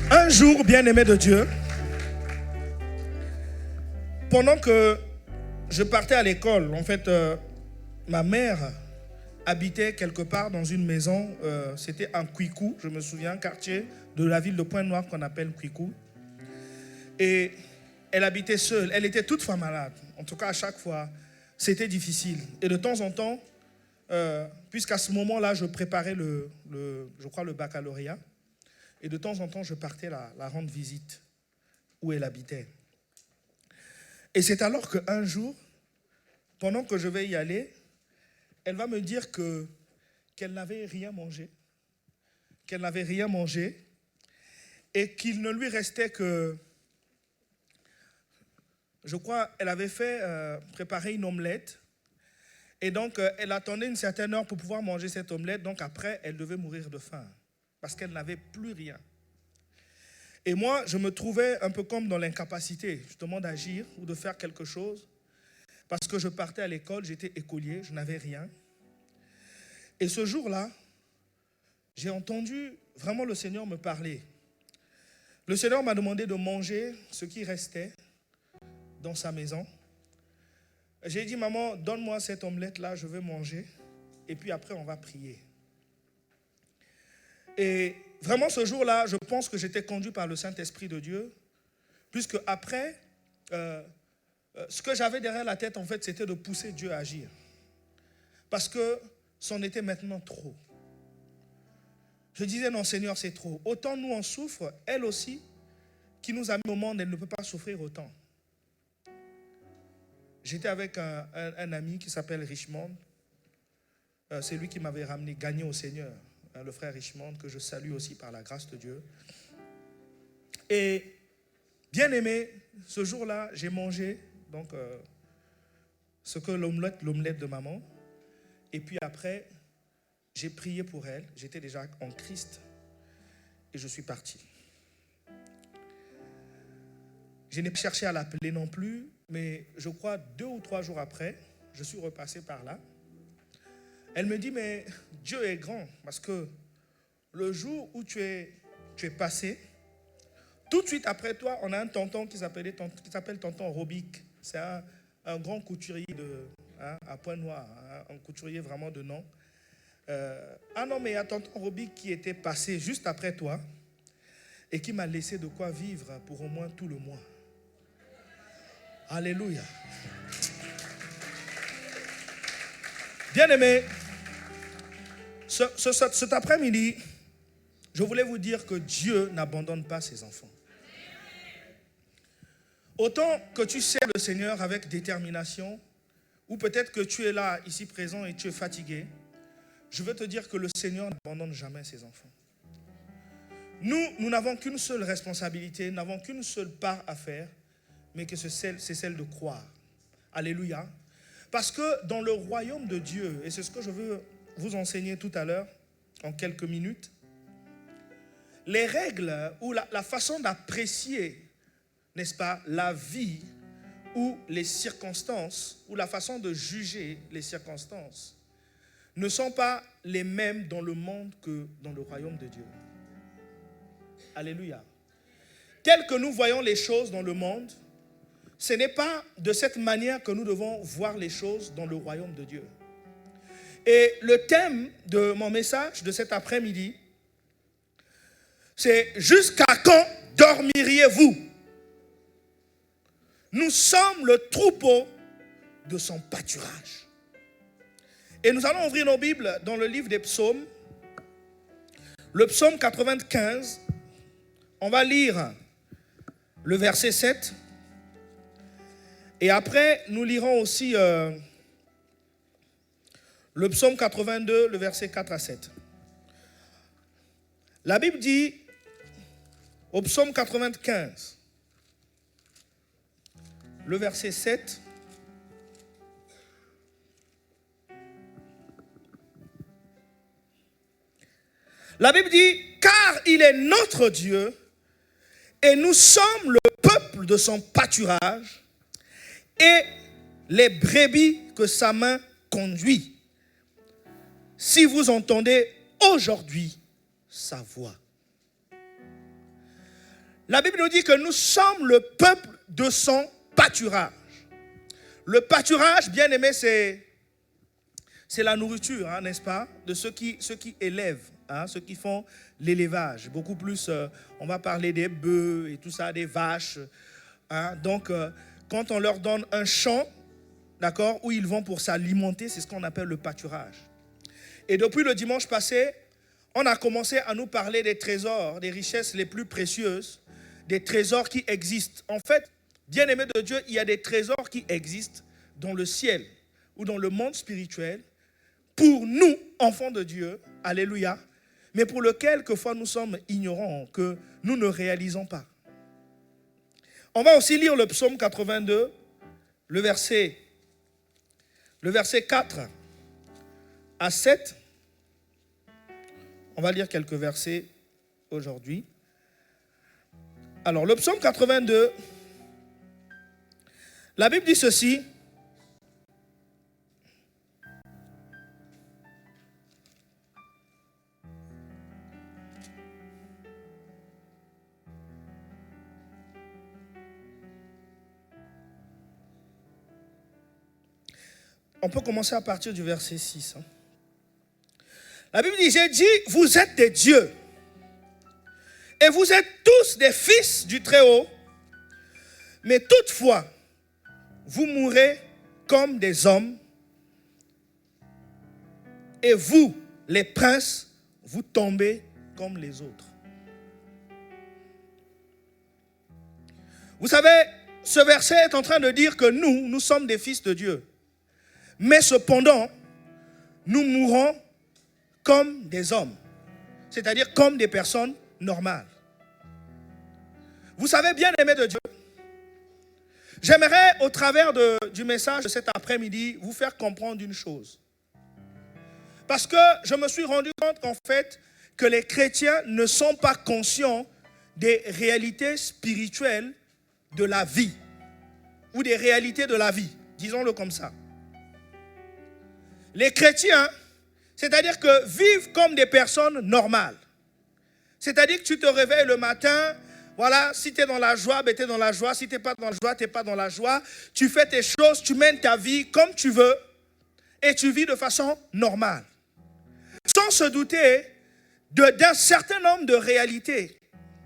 Un jour, bien-aimé de Dieu, pendant que je partais à l'école, en fait, ma mère habitait quelque part dans une maison, c'était en Kouikou, je me souviens, quartier de la ville de Pointe-Noire qu'on appelle Kouikou. Et elle habitait seule, elle était toutefois malade. En tout cas, à chaque fois, c'était difficile. Et de temps en temps, puisqu'à ce moment-là, je préparais je crois le baccalauréat, et de temps en temps, je partais la rendre visite où elle habitait. Et c'est alors qu'un jour, pendant que je vais y aller, elle va me dire qu'elle n'avait rien mangé, et qu'il ne lui restait que, je crois, elle avait fait préparer une omelette, et donc elle attendait une certaine heure pour pouvoir manger cette omelette, donc après, elle devait mourir de faim, parce qu'elle n'avait plus rien. Et moi, je me trouvais un peu comme dans l'incapacité, justement, d'agir ou de faire quelque chose, parce que je partais à l'école, j'étais écolier, je n'avais rien. Et ce jour-là, j'ai entendu vraiment le Seigneur me parler. Le Seigneur m'a demandé de manger ce qui restait dans sa maison. J'ai dit, maman, donne-moi cette omelette-là, je vais manger. Et puis après, on va prier. Et vraiment, ce jour-là, je pense que j'étais conduit par le Saint-Esprit de Dieu. Puisque après, ce que j'avais derrière la tête, en fait, c'était de pousser Dieu à agir. Parce que c'en était maintenant trop. Je disais, non, Seigneur, c'est trop. Autant nous en souffre, elle aussi, qui nous a mis au monde, elle ne peut pas souffrir autant. J'étais avec un ami qui s'appelle Richmond. C'est lui qui m'avait gagné au Seigneur, le frère Richmond, que je salue aussi par la grâce de Dieu. Et bien aimé, ce jour-là, j'ai mangé donc, ce que l'omelette de maman. Et puis après, j'ai prié pour elle. J'étais déjà en Christ et je suis parti. Je n'ai pas cherché à l'appeler non plus, mais je crois 2 ou 3 jours après, je suis repassé par là. Elle me dit, mais Dieu est grand, parce que le jour où tu es passé, tout de suite après toi, on a un tonton qui s'appelle tonton Robic. C'est un grand couturier à Pointe-Noire, un couturier vraiment de nom. Non, mais il y a tonton Robic qui était passé juste après toi et qui m'a laissé de quoi vivre pour au moins tout le mois. Alléluia. Bien-aimés, cet après-midi, je voulais vous dire que Dieu n'abandonne pas ses enfants. Autant que tu sers le Seigneur avec détermination, ou peut-être que tu es là, ici présent, et tu es fatigué, je veux te dire que le Seigneur n'abandonne jamais ses enfants. Nous n'avons qu'une seule responsabilité, n'avons qu'une seule part à faire, mais que c'est celle de croire. Alléluia. Parce que dans le royaume de Dieu, et c'est ce que je veux vous enseigner tout à l'heure, en quelques minutes, les règles ou la façon d'apprécier, n'est-ce pas, la vie ou les circonstances, ou la façon de juger les circonstances, ne sont pas les mêmes dans le monde que dans le royaume de Dieu. Alléluia. Tel que nous voyons les choses dans le monde, ce n'est pas de cette manière que nous devons voir les choses dans le royaume de Dieu. Et le thème de mon message de cet après-midi, c'est « Jusqu'à quand dormiriez-vous » Nous sommes le troupeau de son pâturage. Et nous allons ouvrir nos Bibles dans le livre des psaumes. Le psaume 95, on va lire le verset 7. Et après, nous lirons aussi le psaume 82, le verset 4 à 7. La Bible dit au psaume 95, le verset 7, la Bible dit, car il est notre Dieu et nous sommes le peuple de son pâturage et les brebis que sa main conduit. Si vous entendez aujourd'hui sa voix. La Bible nous dit que nous sommes le peuple de son pâturage. Le pâturage, bien aimé, c'est la nourriture, hein, n'est-ce pas, de ceux qui élèvent, hein, ceux qui font l'élevage. Beaucoup plus, on va parler des bœufs et tout ça, des vaches. Hein. Donc, quand on leur donne un champ, d'accord, où ils vont pour s'alimenter, c'est ce qu'on appelle le pâturage. Et depuis le dimanche passé, on a commencé à nous parler des trésors, des richesses les plus précieuses, des trésors qui existent. En fait, bien-aimés de Dieu, il y a des trésors qui existent dans le ciel ou dans le monde spirituel pour nous, enfants de Dieu, alléluia, mais pour lequel, quelquefois, nous sommes ignorants, que nous ne réalisons pas. On va aussi lire le psaume 82, le verset 4 à 7. On va lire quelques versets aujourd'hui. Alors, le psaume 82, la Bible dit ceci. On peut commencer à partir du verset 6. Hein. La Bible dit, j'ai dit, vous êtes des dieux. Et vous êtes tous des fils du Très-Haut. Mais toutefois, vous mourrez comme des hommes. Et vous, les princes, vous tombez comme les autres. Vous savez, ce verset est en train de dire que nous sommes des fils de Dieu. Mais cependant, nous mourrons comme des hommes. C'est-à-dire comme des personnes normales. Vous savez, bien aimés de Dieu, j'aimerais au travers du message de cet après-midi vous faire comprendre une chose. Parce que je me suis rendu compte qu'en fait, que les chrétiens ne sont pas conscients des réalités spirituelles de la vie. Ou des réalités de la vie, disons-le comme ça. Les chrétiens, c'est-à-dire que vivent comme des personnes normales. C'est-à-dire que tu te réveilles le matin, voilà, si tu es dans la joie, ben tu es dans la joie. Si tu n'es pas dans la joie, tu n'es pas dans la joie. Tu fais tes choses, tu mènes ta vie comme tu veux et tu vis de façon normale. Sans se douter d'un certain nombre de réalités,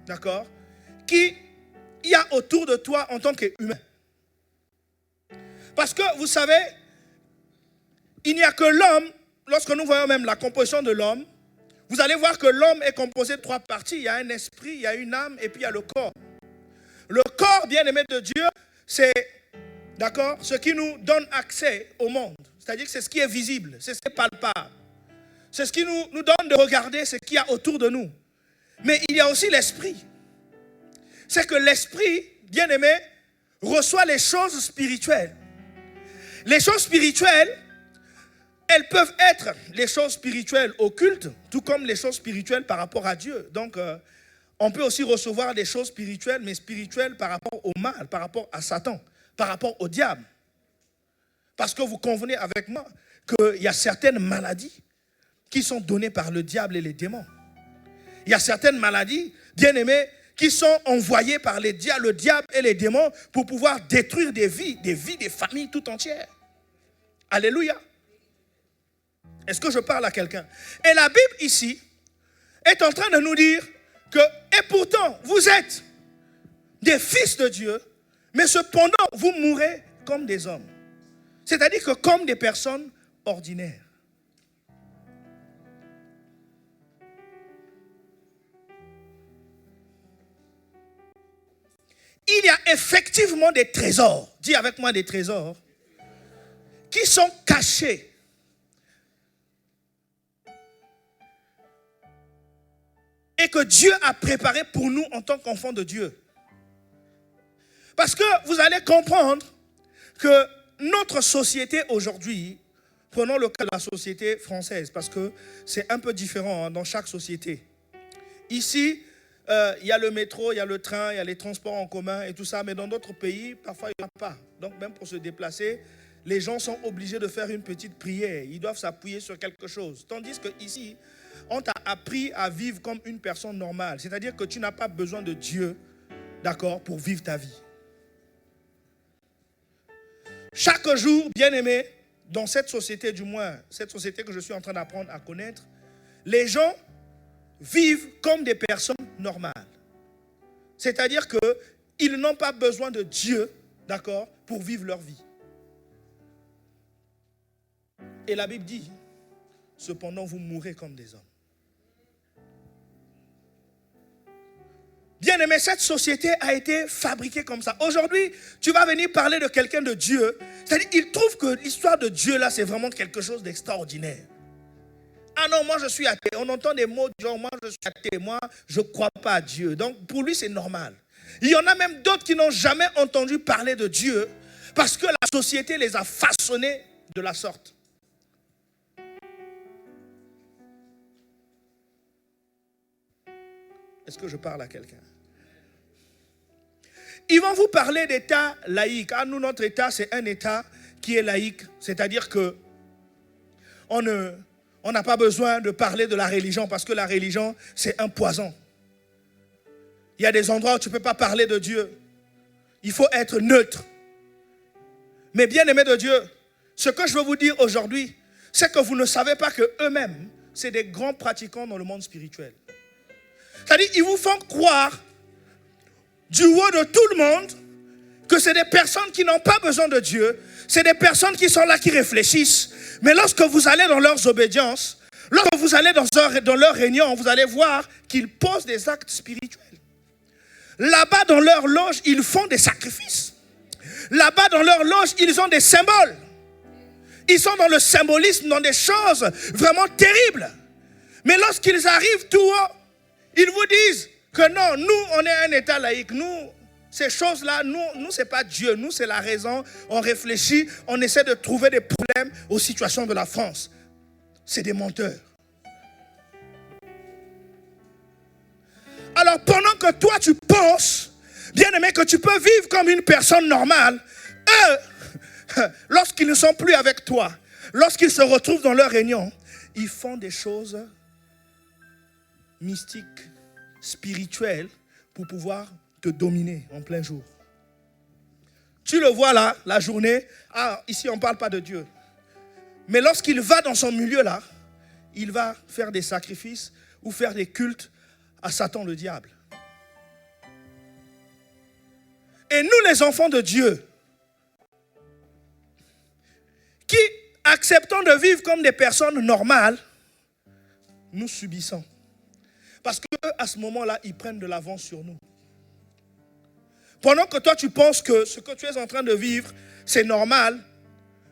d'accord, qu'il y a autour de toi en tant qu'humain. Parce que vous savez, il n'y a que l'homme, lorsque nous voyons même la composition de l'homme, vous allez voir que l'homme est composé de 3 parties. Il y a un esprit, il y a une âme et puis il y a le corps. Le corps, bien-aimé de Dieu, c'est, d'accord, ce qui nous donne accès au monde. C'est-à-dire que c'est ce qui est visible, c'est ce qui est palpable. C'est ce qui nous donne de regarder ce qu'il y a autour de nous. Mais il y a aussi l'esprit. C'est que l'esprit, bien-aimé, reçoit les choses spirituelles. Les choses spirituelles, elles peuvent être les choses spirituelles occultes, tout comme les choses spirituelles par rapport à Dieu. Donc, on peut aussi recevoir des choses spirituelles, mais spirituelles par rapport au mal, par rapport à Satan, par rapport au diable. Parce que vous convenez avec moi qu'il y a certaines maladies qui sont données par le diable et les démons. Il y a certaines maladies, bien aimées, qui sont envoyées par le diable et les démons pour pouvoir détruire des vies, des familles tout entières. Alléluia. Est-ce que je parle à quelqu'un? Et la Bible ici est en train de nous dire que, et pourtant, vous êtes des fils de Dieu, mais cependant, vous mourrez comme des hommes. C'est-à-dire que comme des personnes ordinaires. Il y a effectivement des trésors, dis avec moi des trésors, qui sont cachés. Et que Dieu a préparé pour nous en tant qu'enfants de Dieu. Parce que vous allez comprendre que notre société aujourd'hui, prenons le cas de la société française, parce que c'est un peu différent dans chaque société. Ici, il y a le métro, il y a le train, il y a les transports en commun et tout ça, mais dans d'autres pays, parfois il n'y en a pas. Donc même pour se déplacer, les gens sont obligés de faire une petite prière. Ils doivent s'appuyer sur quelque chose. Tandis qu'ici, on t'a appris à vivre comme une personne normale. C'est-à-dire que tu n'as pas besoin de Dieu d'accord, pour vivre ta vie. Chaque jour, bien-aimé, dans cette société, du moins, cette société que je suis en train d'apprendre à connaître, les gens vivent comme des personnes normales. C'est-à-dire qu'ils n'ont pas besoin de Dieu, d'accord, pour vivre leur vie. Et la Bible dit, cependant, vous mourrez comme des hommes. Bien-aimé, cette société a été fabriquée comme ça. Aujourd'hui, tu vas venir parler de quelqu'un de Dieu. C'est-à-dire, il trouve que l'histoire de Dieu, là, c'est vraiment quelque chose d'extraordinaire. Ah non, moi je suis athée. On entend des mots genre, moi je suis athée, moi je ne crois pas à Dieu. Donc pour lui c'est normal. Il y en a même d'autres qui n'ont jamais entendu parler de Dieu parce que la société les a façonnés de la sorte. Est-ce que je parle à quelqu'un? Ils vont vous parler d'État laïque. Ah, nous, notre État, c'est un État qui est laïque. C'est-à-dire que on n'a pas besoin de parler de la religion parce que la religion, c'est un poison. Il y a des endroits où tu ne peux pas parler de Dieu. Il faut être neutre. Mais bien aimé de Dieu, ce que je veux vous dire aujourd'hui, c'est que vous ne savez pas qu'eux-mêmes, c'est des grands pratiquants dans le monde spirituel. C'est-à-dire, ils vous font croire du haut de tout le monde que c'est des personnes qui n'ont pas besoin de Dieu. C'est des personnes qui sont là, qui réfléchissent. Mais lorsque vous allez dans leurs obédiences, lorsque vous allez dans leurs réunions, vous allez voir qu'ils posent des actes spirituels. Là-bas, dans leur loge, ils font des sacrifices. Là-bas, dans leur loge, ils ont des symboles. Ils sont dans le symbolisme, dans des choses vraiment terribles. Mais lorsqu'ils arrivent tout haut, ils vous disent que non, nous, on est un État laïque. Nous, ces choses-là, nous c'est pas Dieu. Nous, c'est la raison. On réfléchit, on essaie de trouver des problèmes aux situations de la France. C'est des menteurs. Alors, pendant que toi, tu penses, bien aimé, que tu peux vivre comme une personne normale, eux, lorsqu'ils ne sont plus avec toi, lorsqu'ils se retrouvent dans leur réunion, ils font des choses mystiques, spirituelles, pour pouvoir te dominer en plein jour. Tu le vois là, la journée, ah, ici on ne parle pas de Dieu. Mais lorsqu'il va dans son milieu là, il va faire des sacrifices ou faire des cultes à Satan le diable. Et nous les enfants de Dieu, qui acceptons de vivre comme des personnes normales, nous subissons. Parce qu'à ce moment-là, ils prennent de l'avance sur nous. Pendant que toi, tu penses que ce que tu es en train de vivre, c'est normal,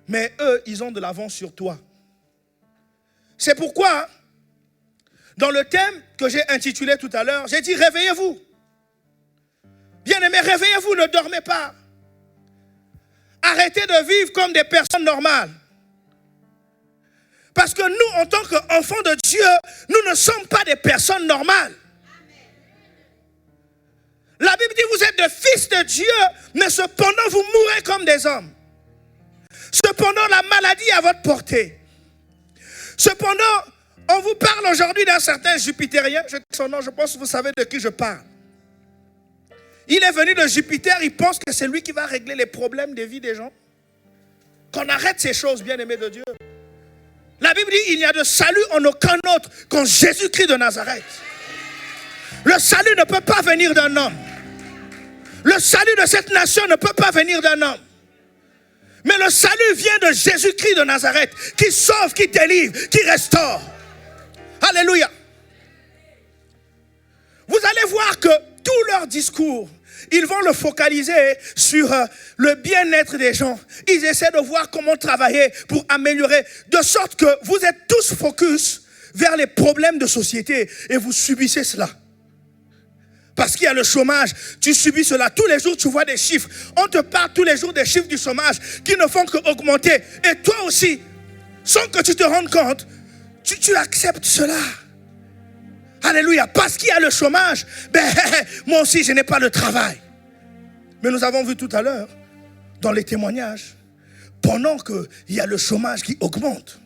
mais eux, ils ont de l'avance sur toi. C'est pourquoi, dans le thème que j'ai intitulé tout à l'heure, j'ai dit « Réveillez-vous ». Bien-aimés, réveillez-vous, ne dormez pas. Arrêtez de vivre comme des personnes normales. Parce que nous, en tant qu'enfants de Dieu, nous ne sommes pas des personnes normales. La Bible dit, vous êtes des fils de Dieu, mais cependant, vous mourrez comme des hommes. Cependant, la maladie est à votre portée. Cependant, on vous parle aujourd'hui d'un certain Jupitérien. Je dis son nom, je pense que vous savez de qui je parle. Il est venu de Jupiter, il pense que c'est lui qui va régler les problèmes des vies des gens. Qu'on arrête ces choses, bien-aimés de Dieu. La Bible dit, il n'y a de salut en aucun autre qu'en Jésus-Christ de Nazareth. Le salut ne peut pas venir d'un homme. Le salut de cette nation ne peut pas venir d'un homme. Mais le salut vient de Jésus-Christ de Nazareth, qui sauve, qui délivre, qui restaure. Alléluia. Vous allez voir que tout leur discours, ils vont le focaliser sur le bien-être des gens. Ils essaient de voir comment travailler pour améliorer. De sorte que vous êtes tous focus vers les problèmes de société et vous subissez cela. Parce qu'il y a le chômage, tu subis cela. Tous les jours, tu vois des chiffres. On te parle tous les jours des chiffres du chômage qui ne font qu'augmenter. Et toi aussi, sans que tu te rendes compte, tu acceptes cela. Alléluia. Parce qu'il y a le chômage, moi aussi, je n'ai pas de travail. Mais nous avons vu tout à l'heure, dans les témoignages, pendant qu'il y a le chômage qui augmente,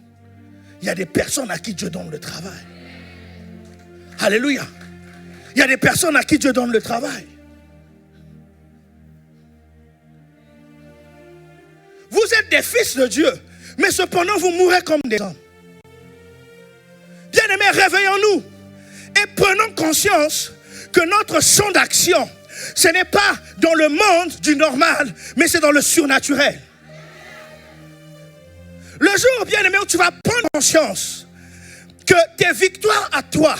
il y a des personnes à qui Dieu donne le travail. Alléluia. Il y a des personnes à qui Dieu donne le travail. Vous êtes des fils de Dieu, mais cependant vous mourrez comme des hommes. Bien-aimés, réveillons-nous et prenons conscience que notre champ d'action, ce n'est pas dans le monde du normal, mais c'est dans le surnaturel. Le jour, bien-aimé, où tu vas prendre conscience que tes victoires à toi,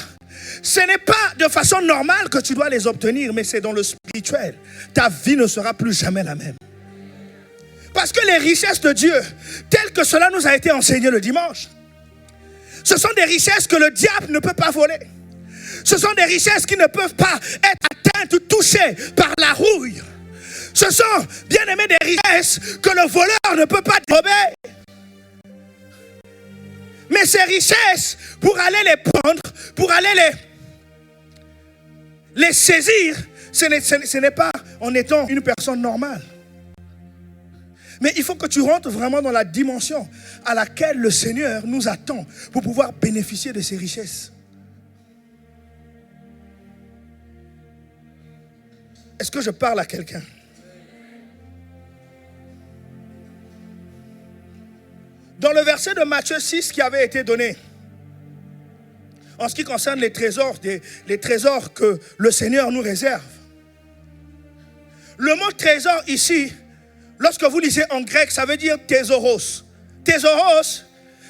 ce n'est pas de façon normale que tu dois les obtenir, mais c'est dans le spirituel. Ta vie ne sera plus jamais la même. Parce que les richesses de Dieu, telles que cela nous a été enseigné le dimanche, ce sont des richesses que le diable ne peut pas voler. Ce sont des richesses qui ne peuvent pas être atteintes ou touchées par la rouille. Ce sont, bien aimés, des richesses que le voleur ne peut pas dérober. Mais ces richesses, pour aller les prendre, pour aller les saisir, ce n'est pas en étant une personne normale. Mais il faut que tu rentres vraiment dans la dimension à laquelle le Seigneur nous attend pour pouvoir bénéficier de ces richesses. Est-ce que je parle à quelqu'un? Dans le verset de Matthieu 6 qui avait été donné, en ce qui concerne les trésors que le Seigneur nous réserve. Le mot trésor ici, lorsque vous lisez en grec, ça veut dire thésauros. Thésauros,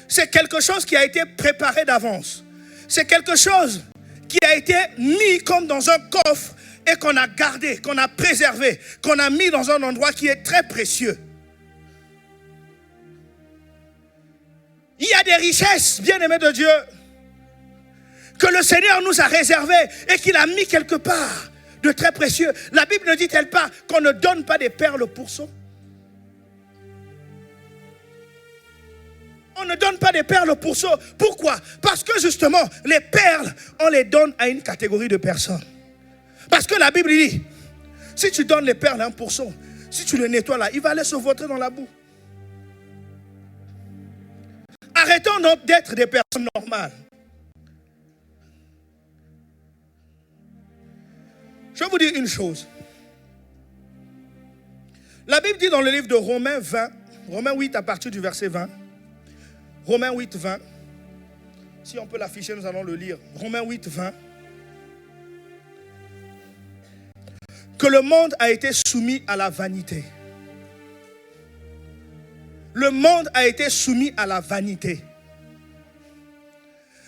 c'est quelque chose qui a été préparé d'avance. C'est quelque chose qui a été mis comme dans un coffre et qu'on a gardé, qu'on a préservé, qu'on a mis dans un endroit qui est très précieux. Il y a des richesses, bien-aimés de Dieu, que le Seigneur nous a réservées et qu'il a mis quelque part de très précieux. La Bible ne dit-elle pas qu'on ne donne pas des perles au pourceau? On ne donne pas des perles au pourceau. Pourquoi? Parce que justement, les perles, on les donne à une catégorie de personnes. Parce que la Bible dit, si tu donnes les perles à un pourceau, si tu le nettoies là, il va aller se vautrer dans la boue. Arrêtons donc d'être des personnes normales. Je vais vous dire une chose. La Bible dit dans le livre de Romains 20, Romains 8 à partir du verset 20, Romains 8, 20, si on peut l'afficher, nous allons le lire. Romains 8, 20, que le monde a été soumis à la vanité. Le monde a été soumis à la vanité.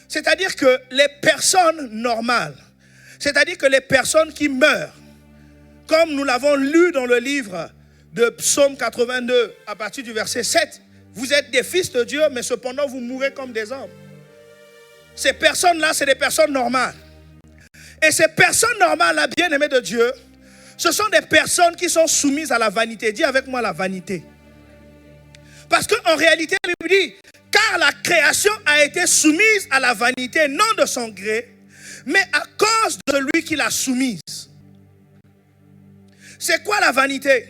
C'est-à-dire que les personnes normales, c'est-à-dire que les personnes qui meurent, comme nous l'avons lu dans le livre de Psaume 82, à partir du verset 7, vous êtes des fils de Dieu, mais cependant vous mourrez comme des hommes. Ces personnes-là, c'est des personnes normales. Et ces personnes normales-là, bien-aimées de Dieu, ce sont des personnes qui sont soumises à la vanité. Dis avec moi la vanité. Parce qu'en réalité, la Bible dit, car la création a été soumise à la vanité, non de son gré, mais à cause de celui qui l'a soumise. C'est quoi la vanité?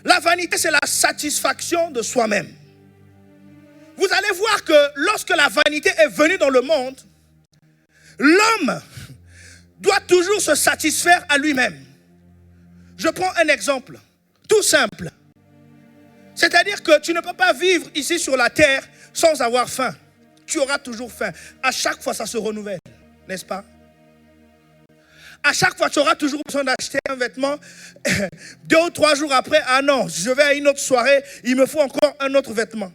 La vanité, c'est la satisfaction de soi-même. Vous allez voir que lorsque la vanité est venue dans le monde, l'homme doit toujours se satisfaire à lui-même. Je prends un exemple, tout simple. C'est-à-dire que tu ne peux pas vivre ici sur la terre sans avoir faim. Tu auras toujours faim. À chaque fois, ça se renouvelle, n'est-ce pas? À chaque fois, tu auras toujours besoin d'acheter un vêtement. 2 ou 3 jours après, ah non, je vais à une autre soirée, il me faut encore un autre vêtement.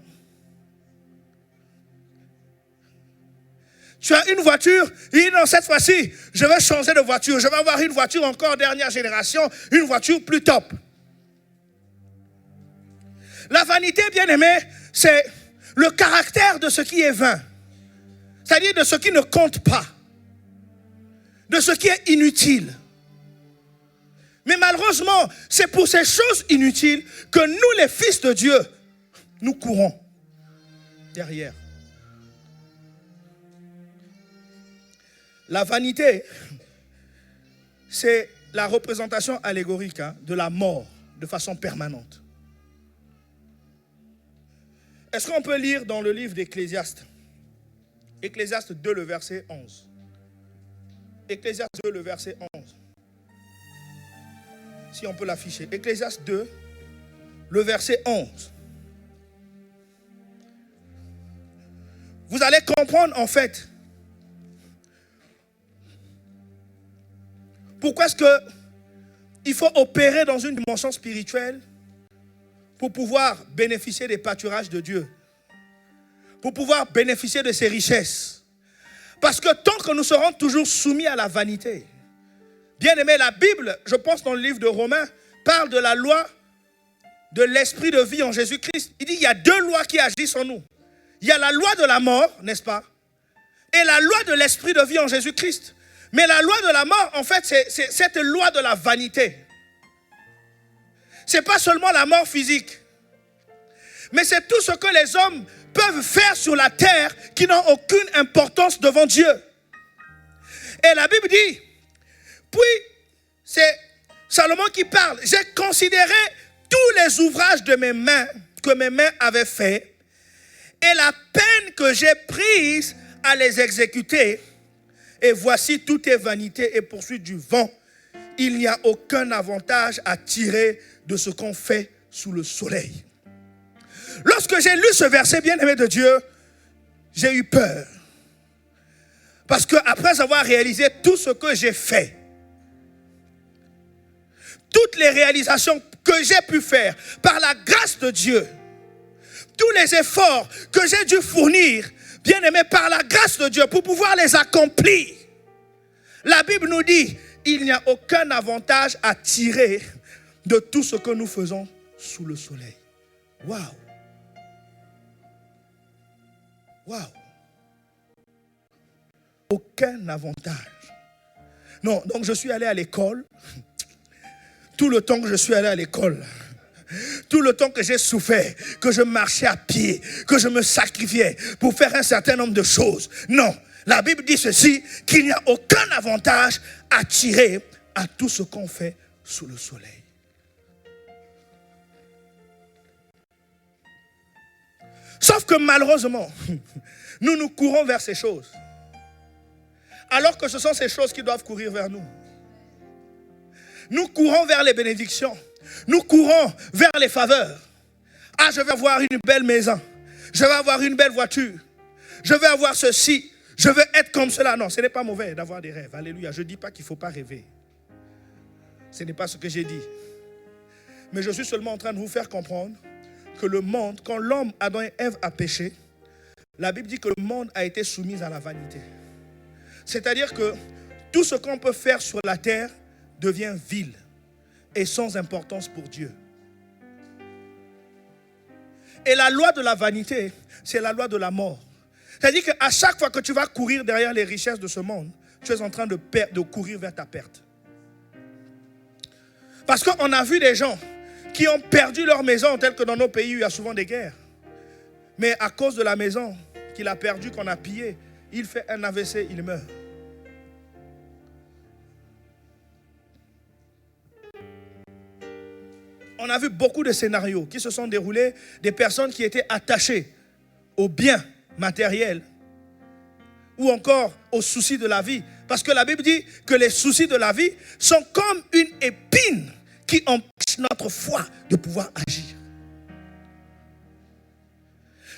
Tu as une voiture, et non, cette fois-ci, je vais changer de voiture. Je vais avoir une voiture encore dernière génération, une voiture plus top. La vanité, bien aimé, c'est le caractère de ce qui est vain. C'est-à-dire de ce qui ne compte pas. De ce qui est inutile. Mais malheureusement, c'est pour ces choses inutiles que nous, les fils de Dieu, nous courons derrière. La vanité, c'est la représentation allégorique de la mort de façon permanente. Est-ce qu'on peut lire dans le livre d'Ecclésiaste, Ecclésiaste 2, le verset 11. Ecclésiaste 2, le verset 11. Si on peut l'afficher. Ecclésiaste 2, le verset 11. vous allez comprendre en fait pourquoi est-ce qu'il faut opérer dans une dimension spirituelle pour pouvoir bénéficier des pâturages de Dieu, pour pouvoir bénéficier de ses richesses. Parce que tant que nous serons toujours soumis à la vanité, bien aimé, la Bible, je pense dans le livre de Romains, parle de la loi de l'esprit de vie en Jésus-Christ. Il dit qu'il y a deux lois qui agissent en nous. Il y a la loi de la mort, n'est-ce pas? Et la loi de l'esprit de vie en Jésus-Christ. Mais la loi de la mort, en fait, c'est cette loi de la vanité. Ce n'est pas seulement la mort physique, mais c'est tout ce que les hommes peuvent faire sur la terre qui n'ont aucune importance devant Dieu. Et la Bible dit, puis c'est Salomon qui parle, j'ai considéré tous les ouvrages de mes mains, que mes mains avaient fait, et la peine que j'ai prise à les exécuter, et voici tout est vanité et poursuite du vent. Il n'y a aucun avantage à tirer de ce qu'on fait sous le soleil. Lorsque j'ai lu ce verset bien-aimé de Dieu, j'ai eu peur. Parce que après avoir réalisé tout ce que j'ai fait, toutes les réalisations que j'ai pu faire par la grâce de Dieu, tous les efforts que j'ai dû fournir, bien-aimé, par la grâce de Dieu, pour pouvoir les accomplir, la Bible nous dit, il n'y a aucun avantage à tirer de tout ce que nous faisons sous le soleil. Waouh! Waouh! Aucun avantage. Non, donc je suis allé à l'école. Tout le temps que je suis allé à l'école, tout le temps que j'ai souffert, que je marchais à pied, que je me sacrifiais pour faire un certain nombre de choses. Non, la Bible dit ceci, qu'il n'y a aucun avantage à tirer à tout ce qu'on fait sous le soleil. Sauf que malheureusement, nous courons vers ces choses. Alors que ce sont ces choses qui doivent courir vers nous. Nous courons vers les bénédictions. Nous courons vers les faveurs. Ah, je vais avoir une belle maison. Je vais avoir une belle voiture. Je vais avoir ceci. Je veux être comme cela. Non, ce n'est pas mauvais d'avoir des rêves. Alléluia. Je ne dis pas qu'il ne faut pas rêver. Ce n'est pas ce que j'ai dit. Mais je suis seulement en train de vous faire comprendre que le monde, quand l'homme, Adam et Ève, a péché, la Bible dit que le monde a été soumis à la vanité. C'est-à-dire que tout ce qu'on peut faire sur la terre devient vil et sans importance pour Dieu. Et la loi de la vanité, c'est la loi de la mort. C'est-à-dire qu'à chaque fois que tu vas courir derrière les richesses de ce monde, tu es en train de courir vers ta perte. Parce qu'on a vu des gens qui ont perdu leur maison, telles que dans nos pays où il y a souvent des guerres. Mais à cause de la maison qu'il a perdue, qu'on a pillée, il fait un AVC, il meurt. On a vu beaucoup de scénarios qui se sont déroulés, des personnes qui étaient attachées aux biens matériels ou encore aux soucis de la vie. Parce que la Bible dit que les soucis de la vie sont comme une épine qui empêche notre foi de pouvoir agir.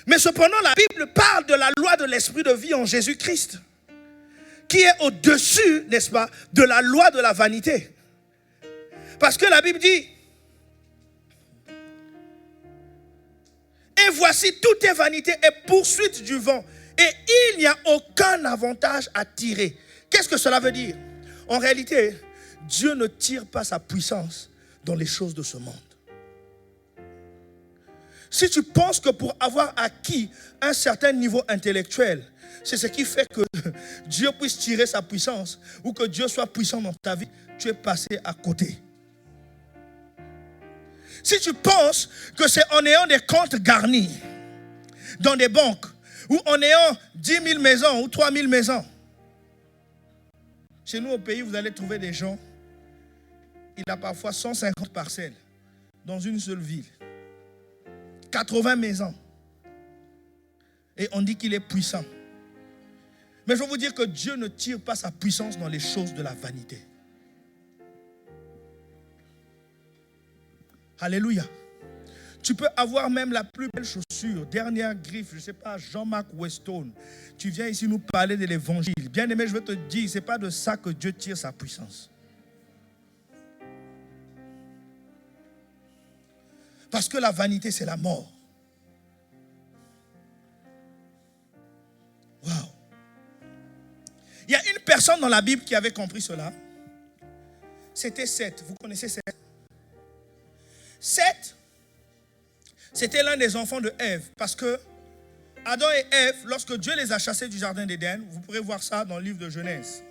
Mais cependant, la Bible parle de la loi de l'esprit de vie en Jésus-Christ, qui est au-dessus, n'est-ce pas, de la loi de la vanité. Parce que la Bible dit, et voici, tout est vanité et poursuite du vent. Et il n'y a aucun avantage à tirer. Qu'est-ce que cela veut dire? En réalité, Dieu ne tire pas sa puissance dans les choses de ce monde. Si tu penses que pour avoir acquis un certain niveau intellectuel, c'est ce qui fait que Dieu puisse tirer sa puissance ou que Dieu soit puissant dans ta vie, tu es passé à côté. Si tu penses que c'est en ayant des comptes garnis dans des banques ou en ayant 10 000 maisons ou 3 000 maisons, chez nous au pays, vous allez trouver des gens, il a parfois 150 parcelles dans une seule ville, 80 maisons, et on dit qu'il est puissant. Mais je veux vous dire que Dieu ne tire pas sa puissance dans les choses de la vanité. Alléluia. Tu peux avoir même la plus belle chaussure, dernière griffe, je ne sais pas, Jean-Marc Weston. Tu viens ici nous parler de l'évangile. Bien aimé, je veux te dire, ce n'est pas de ça que Dieu tire sa puissance. Parce que la vanité, c'est la mort. Waouh! Il y a une personne dans la Bible qui avait compris cela. C'était Seth. Vous connaissez Seth? Seth, c'était l'un des enfants de Ève. Parce que Adam et Ève, lorsque Dieu les a chassés du jardin d'Éden, vous pourrez voir ça dans le livre de Genèse.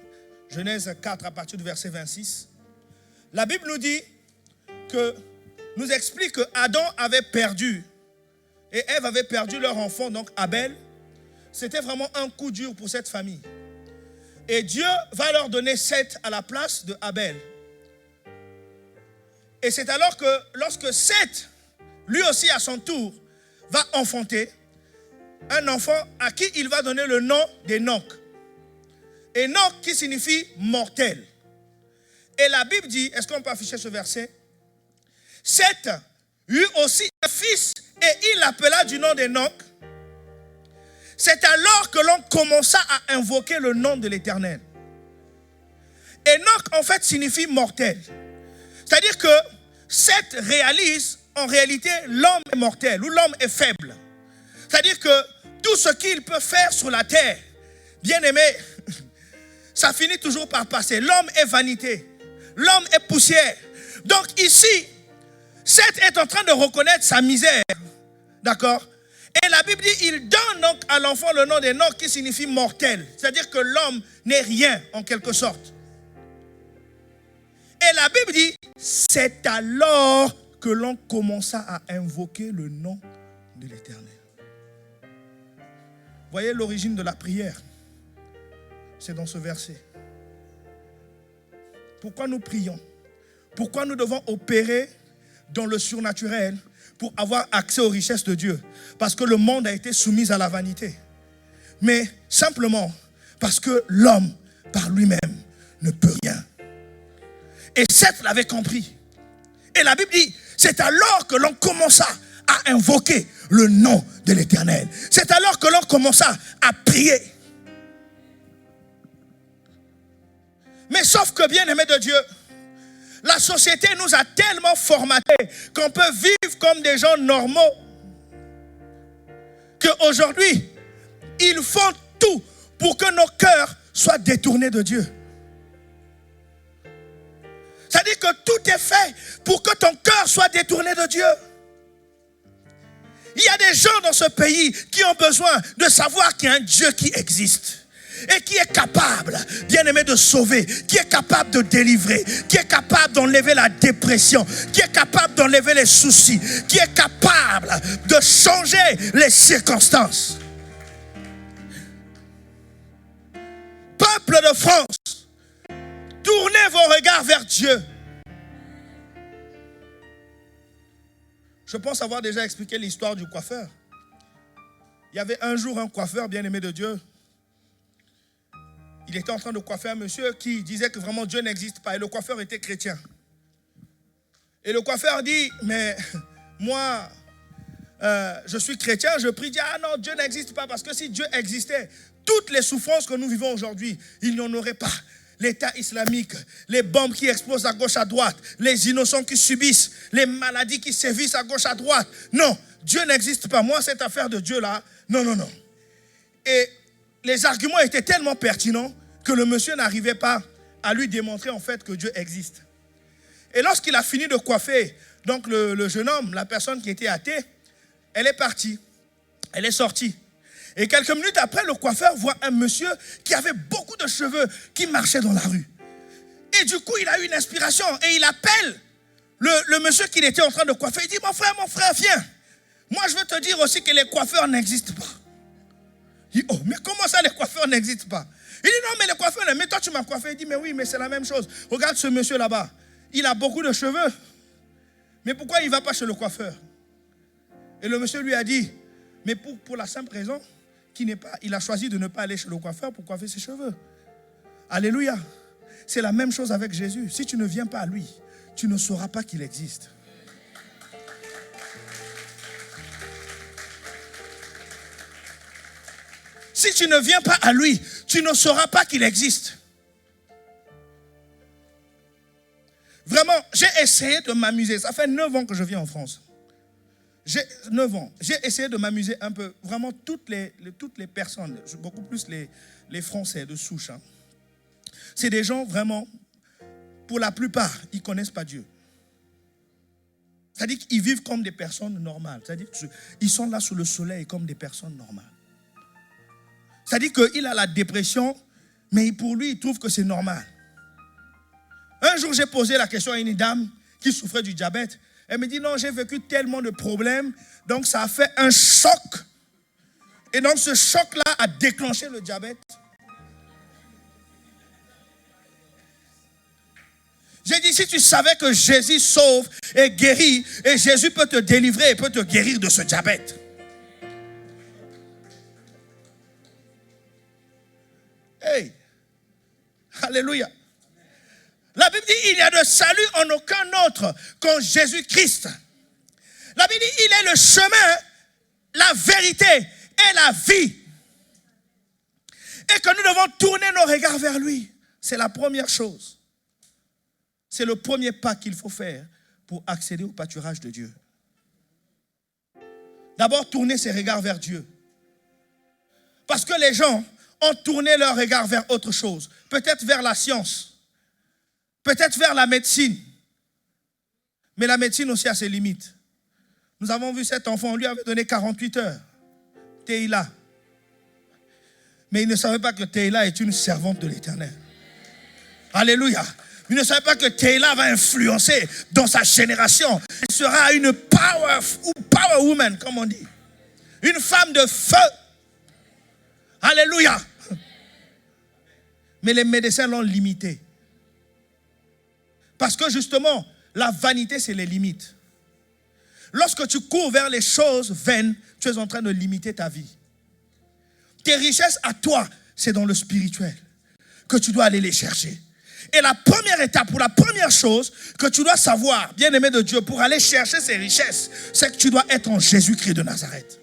Genèse 4 à partir du verset 26. La Bible nous dit que, nous explique que Adam avait perdu et Ève avait perdu leur enfant, donc Abel. C'était vraiment un coup dur pour cette famille. Et Dieu va leur donner Seth à la place de Abel. Et c'est alors que lorsque Seth, lui aussi à son tour, va enfanter un enfant à qui il va donner le nom d'Enoch. Enoch qui signifie mortel. Et la Bible dit, est-ce qu'on peut afficher ce verset? Seth eut aussi un fils et il l'appela du nom d'Enoch. C'est alors que l'on commença à invoquer le nom de l'Éternel. Enoch en fait signifie mortel. C'est-à-dire que Seth réalise en réalité l'homme est mortel ou l'homme est faible. C'est-à-dire que tout ce qu'il peut faire sur la terre, bien aimé, ça finit toujours par passer. L'homme est vanité. L'homme est poussière. Donc ici, Seth est en train de reconnaître sa misère. D'accord? Et la Bible dit, il donne donc à l'enfant le nom d'Enoch qui signifie mortel. C'est-à-dire que l'homme n'est rien en quelque sorte. Et la Bible dit, c'est alors que l'on commença à invoquer le nom de l'Éternel. Voyez l'origine de la prière. C'est dans ce verset. Pourquoi nous prions? Pourquoi nous devons opérer dans le surnaturel pour avoir accès aux richesses de Dieu? Parce que le monde a été soumis à la vanité. Mais simplement parce que l'homme, par lui-même, ne peut rien. Et Seth l'avait compris. Et la Bible dit, c'est alors que l'on commença à invoquer le nom de l'Éternel. C'est alors que l'on commença à prier. Mais sauf que, bien aimé de Dieu, la société nous a tellement formatés qu'on peut vivre comme des gens normaux. Qu'aujourd'hui, ils font tout pour que nos cœurs soient détournés de Dieu. C'est-à-dire que tout est fait pour que ton cœur soit détourné de Dieu. Il y a des gens dans ce pays qui ont besoin de savoir qu'il y a un Dieu qui existe. Et qui est capable, bien aimé, de sauver, qui est capable de délivrer, qui est capable d'enlever la dépression, qui est capable d'enlever les soucis, qui est capable de changer les circonstances. Peuple de France, tournez vos regards vers Dieu. Je pense avoir déjà expliqué l'histoire du coiffeur. Il y avait un jour un coiffeur, bien aimé de Dieu. Il était en train de coiffer un monsieur qui disait que vraiment Dieu n'existe pas. Et le coiffeur était chrétien. Et le coiffeur dit, mais moi, je suis chrétien, je prie, dit, ah non, Dieu n'existe pas. Parce que si Dieu existait, toutes les souffrances que nous vivons aujourd'hui, il n'y en aurait pas. L'État islamique, les bombes qui explosent à gauche à droite, les innocents qui subissent, les maladies qui sévissent à gauche à droite. Non, Dieu n'existe pas. Moi, cette affaire de Dieu là, non, non, non. Et les arguments étaient tellement pertinents que le monsieur n'arrivait pas à lui démontrer en fait que Dieu existe. Et lorsqu'il a fini de coiffer, donc le jeune homme, la personne qui était athée, elle est partie, elle est sortie. Et quelques minutes après, le coiffeur voit un monsieur qui avait beaucoup de cheveux qui marchait dans la rue. Et du coup, il a eu une inspiration et il appelle le monsieur qu'il était en train de coiffer. Il dit, mon frère, viens. Moi, je veux te dire aussi que les coiffeurs n'existent pas. Il dit, oh, mais comment ça les coiffeurs n'existent pas? Il dit, non, mais les coiffeurs, mais toi tu m'as coiffé. Il dit, mais oui, mais c'est la même chose. Regarde ce monsieur là-bas. Il a beaucoup de cheveux. Mais pourquoi il ne va pas chez le coiffeur? Et le monsieur lui a dit, mais pour la simple raison il a choisi de ne pas aller chez le coiffeur pour coiffer ses cheveux. Alléluia. C'est la même chose avec Jésus. Si tu ne viens pas à lui, tu ne sauras pas qu'il existe. Si tu ne viens pas à lui, tu ne sauras pas qu'il existe. Vraiment, j'ai essayé de m'amuser. Ça fait 9 ans que je vis en France. J'ai 9 ans. J'ai essayé de m'amuser un peu. Vraiment, toutes les personnes, beaucoup plus les Français de souche. Hein. C'est des gens vraiment, pour la plupart, ils ne connaissent pas Dieu. C'est-à-dire qu'ils vivent comme des personnes normales. C'est-à-dire qu'ils sont là sous le soleil comme des personnes normales. C'est-à-dire qu'il a la dépression, mais pour lui, il trouve que c'est normal. Un jour, j'ai posé la question à une dame qui souffrait du diabète. Elle me dit, non, j'ai vécu tellement de problèmes, donc ça a fait un choc. Et donc ce choc-là a déclenché le diabète. J'ai dit, si tu savais que Jésus sauve et guérit, et Jésus peut te délivrer et peut te guérir de ce diabète. Hey! Alléluia! La Bible dit, il n'y a de salut en aucun autre qu'en Jésus-Christ. La Bible dit, il est le chemin, la vérité et la vie. Et que nous devons tourner nos regards vers lui. C'est la première chose. C'est le premier pas qu'il faut faire pour accéder au pâturage de Dieu. D'abord, tourner ses regards vers Dieu. Parce que les gens ont tourné leur regard vers autre chose. Peut-être vers la science. Peut-être vers la médecine. Mais la médecine aussi a ses limites. Nous avons vu cet enfant, on lui avait donné 48 heures. Teïla. Mais il ne savait pas que Teïla est une servante de l'Éternel. Alléluia. Il ne savait pas que Teïla va influencer dans sa génération. Elle sera une power woman, comme on dit. Une femme de feu. Alléluia. Mais les médecins l'ont limitée. Parce que justement, la vanité, c'est les limites. Lorsque tu cours vers les choses vaines, tu es en train de limiter ta vie. Tes richesses à toi, c'est dans le spirituel que tu dois aller les chercher. Et la première étape, ou la première chose que tu dois savoir, bien-aimé de Dieu, pour aller chercher ces richesses, c'est que tu dois être en Jésus-Christ de Nazareth.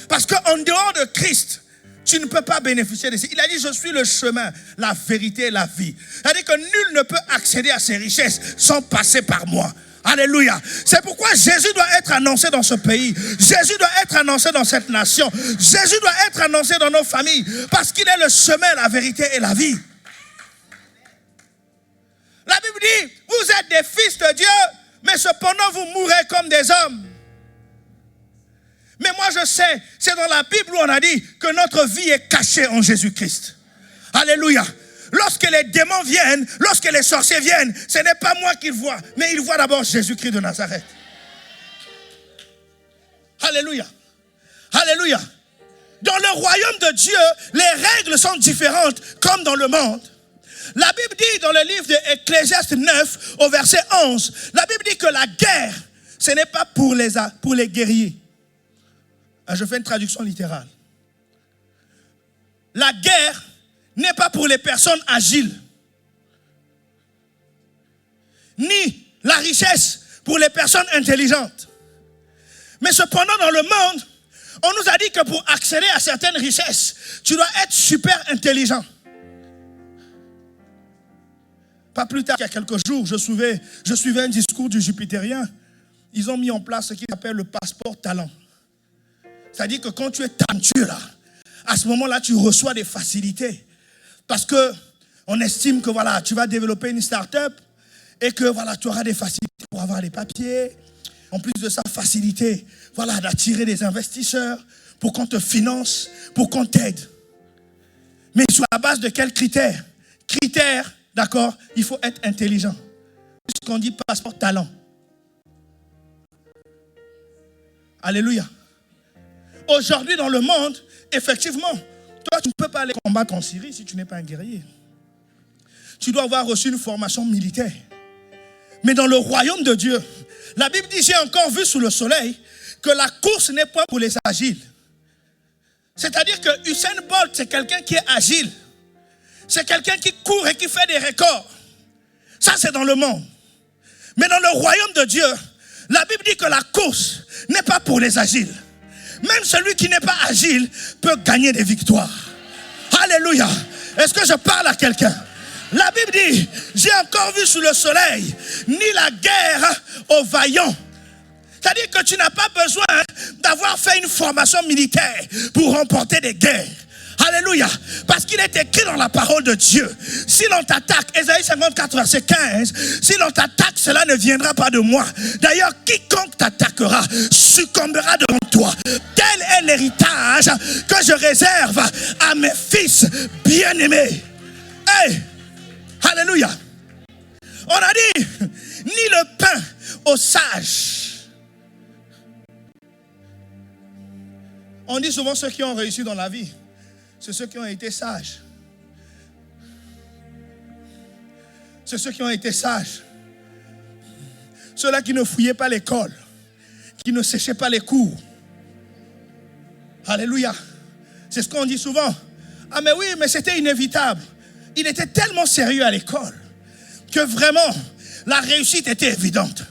Parce qu'en dehors de Christ, tu ne peux pas bénéficier de ça. Il a dit, je suis le chemin, la vérité et la vie. C'est-à-dire que nul ne peut accéder à ces richesses sans passer par moi. Alléluia. C'est pourquoi Jésus doit être annoncé dans ce pays. Jésus doit être annoncé dans cette nation. Jésus doit être annoncé dans nos familles. Parce qu'il est le chemin, la vérité et la vie. La Bible dit, vous êtes des fils de Dieu, mais cependant vous mourrez comme des hommes. Mais moi je sais, c'est dans la Bible où on a dit que notre vie est cachée en Jésus-Christ. Alléluia. Lorsque les démons viennent, lorsque les sorciers viennent, ce n'est pas moi qu'ils voient, mais ils voient d'abord Jésus-Christ de Nazareth. Alléluia. Alléluia. Dans le royaume de Dieu, les règles sont différentes comme dans le monde. La Bible dit dans le livre d'Ecclésiaste 9 au verset 11, la Bible dit que la guerre, ce n'est pas pour les guerriers. Je fais une traduction littérale. La guerre n'est pas pour les personnes agiles. Ni la richesse pour les personnes intelligentes. Mais cependant, dans le monde, on nous a dit que pour accéder à certaines richesses, tu dois être super intelligent. Pas plus tard qu'il y a quelques jours, je suivais un discours du Jupitérien. Ils ont mis en place ce qu'ils appellent le passeport talent. C'est-à-dire que quand tu es talentueux là, à ce moment-là, tu reçois des facilités. Parce que on estime que voilà, tu vas développer une start-up et que voilà, tu auras des facilités pour avoir les papiers. En plus de ça, facilité, voilà, d'attirer des investisseurs pour qu'on te finance, pour qu'on t'aide. Mais sur la base de quels critères? Critères, d'accord, il faut être intelligent. Ce qu'on dit passeport talent. Alléluia. Aujourd'hui dans le monde, effectivement, toi tu ne peux pas aller combattre en Syrie si tu n'es pas un guerrier. Tu dois avoir reçu une formation militaire. Mais dans le royaume de Dieu, la Bible dit, j'ai encore vu sous le soleil que la course n'est pas pour les agiles. C'est-à-dire que Usain Bolt, c'est quelqu'un qui est agile. C'est quelqu'un qui court et qui fait des records. Ça, c'est dans le monde. Mais dans le royaume de Dieu, la Bible dit que la course n'est pas pour les agiles. Même celui qui n'est pas agile peut gagner des victoires. Alléluia. Est-ce que je parle à quelqu'un? La Bible dit, j'ai encore vu sous le soleil ni la guerre aux vaillants. C'est-à-dire que tu n'as pas besoin d'avoir fait une formation militaire pour remporter des guerres. Alléluia. Parce qu'il est écrit dans la parole de Dieu. Si l'on t'attaque, Ésaïe 54, verset 15, si l'on t'attaque, cela ne viendra pas de moi. D'ailleurs, quiconque t'attaquera succombera devant toi. Tel est l'héritage que je réserve à mes fils bien-aimés. Hey! Alléluia. On a dit, ni le pain aux sages. On dit souvent ceux qui ont réussi dans la vie, c'est ceux qui ont été sages. C'est ceux qui ont été sages. Ceux-là qui ne fouillaient pas l'école, qui ne séchaient pas les cours. Alléluia. C'est ce qu'on dit souvent. Ah mais oui, mais c'était inévitable. Il était tellement sérieux à l'école que vraiment la réussite était évidente.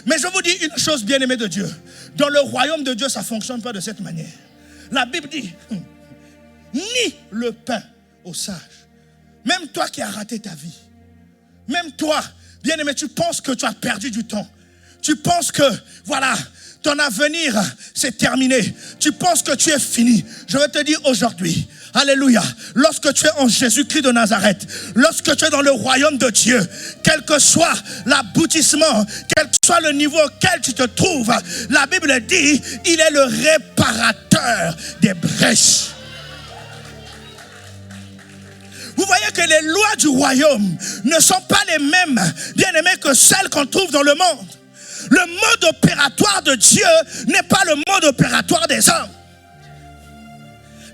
Mais je vous dis une chose, bien-aimée de Dieu. Dans le royaume de Dieu, ça ne fonctionne pas de cette manière. La Bible dit, ni le pain aux sages. Même toi qui as raté ta vie, même toi, bien-aimé, tu penses que tu as perdu du temps. Tu penses que, voilà, ton avenir c'est terminé. Tu penses que tu es fini. Je vais te dire aujourd'hui, alléluia, lorsque tu es en Jésus-Christ de Nazareth, lorsque tu es dans le royaume de Dieu, quel que soit l'aboutissement, quel que soit le niveau auquel tu te trouves, la Bible dit, il est le réparateur des brèches. Vous voyez que les lois du royaume ne sont pas les mêmes, bien-aimés, que celles qu'on trouve dans le monde. Le mode opératoire de Dieu n'est pas le mode opératoire des hommes.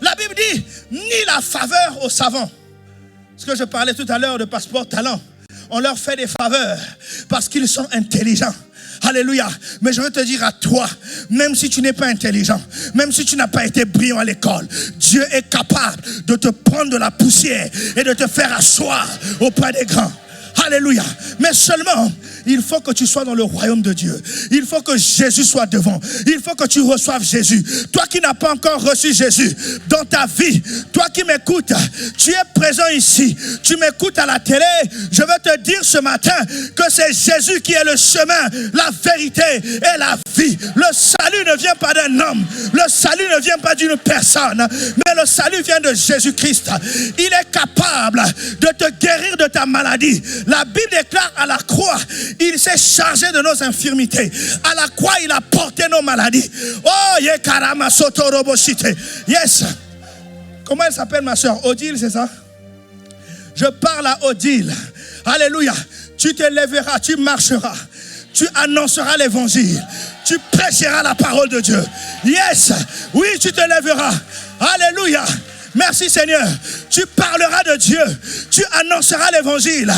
La Bible dit, ni la faveur aux savants. Ce que je parlais tout à l'heure de passeport talent. On leur fait des faveurs parce qu'ils sont intelligents. Alléluia. Mais je veux te dire à toi, même si tu n'es pas intelligent, même si tu n'as pas été brillant à l'école, Dieu est capable de te prendre de la poussière et de te faire asseoir auprès des grands. Alléluia. Mais seulement, il faut que tu sois dans le royaume de Dieu. Il faut que Jésus soit devant. Il faut que tu reçoives Jésus. Toi qui n'as pas encore reçu Jésus dans ta vie, toi qui m'écoutes, tu es présent ici, tu m'écoutes à la télé, je veux te dire ce matin que c'est Jésus qui est le chemin, la vérité et la vie. Le salut ne vient pas d'un homme, le salut ne vient pas d'une personne, mais le salut vient de Jésus-Christ. Il est capable de te guérir de ta maladie. La Bible déclare à la croix, il s'est chargé de nos infirmités. À la croix, il a porté nos maladies. Oh, yekarama sotoroboshite. Yes. Comment elle s'appelle ma soeur? Odile, c'est ça? Je parle à Odile. Alléluia. Tu te lèveras, tu marcheras. Tu annonceras l'évangile. Tu prêcheras la parole de Dieu. Yes. Oui, tu te lèveras. Alléluia. Merci Seigneur. Tu parleras de Dieu. Tu annonceras l'évangile.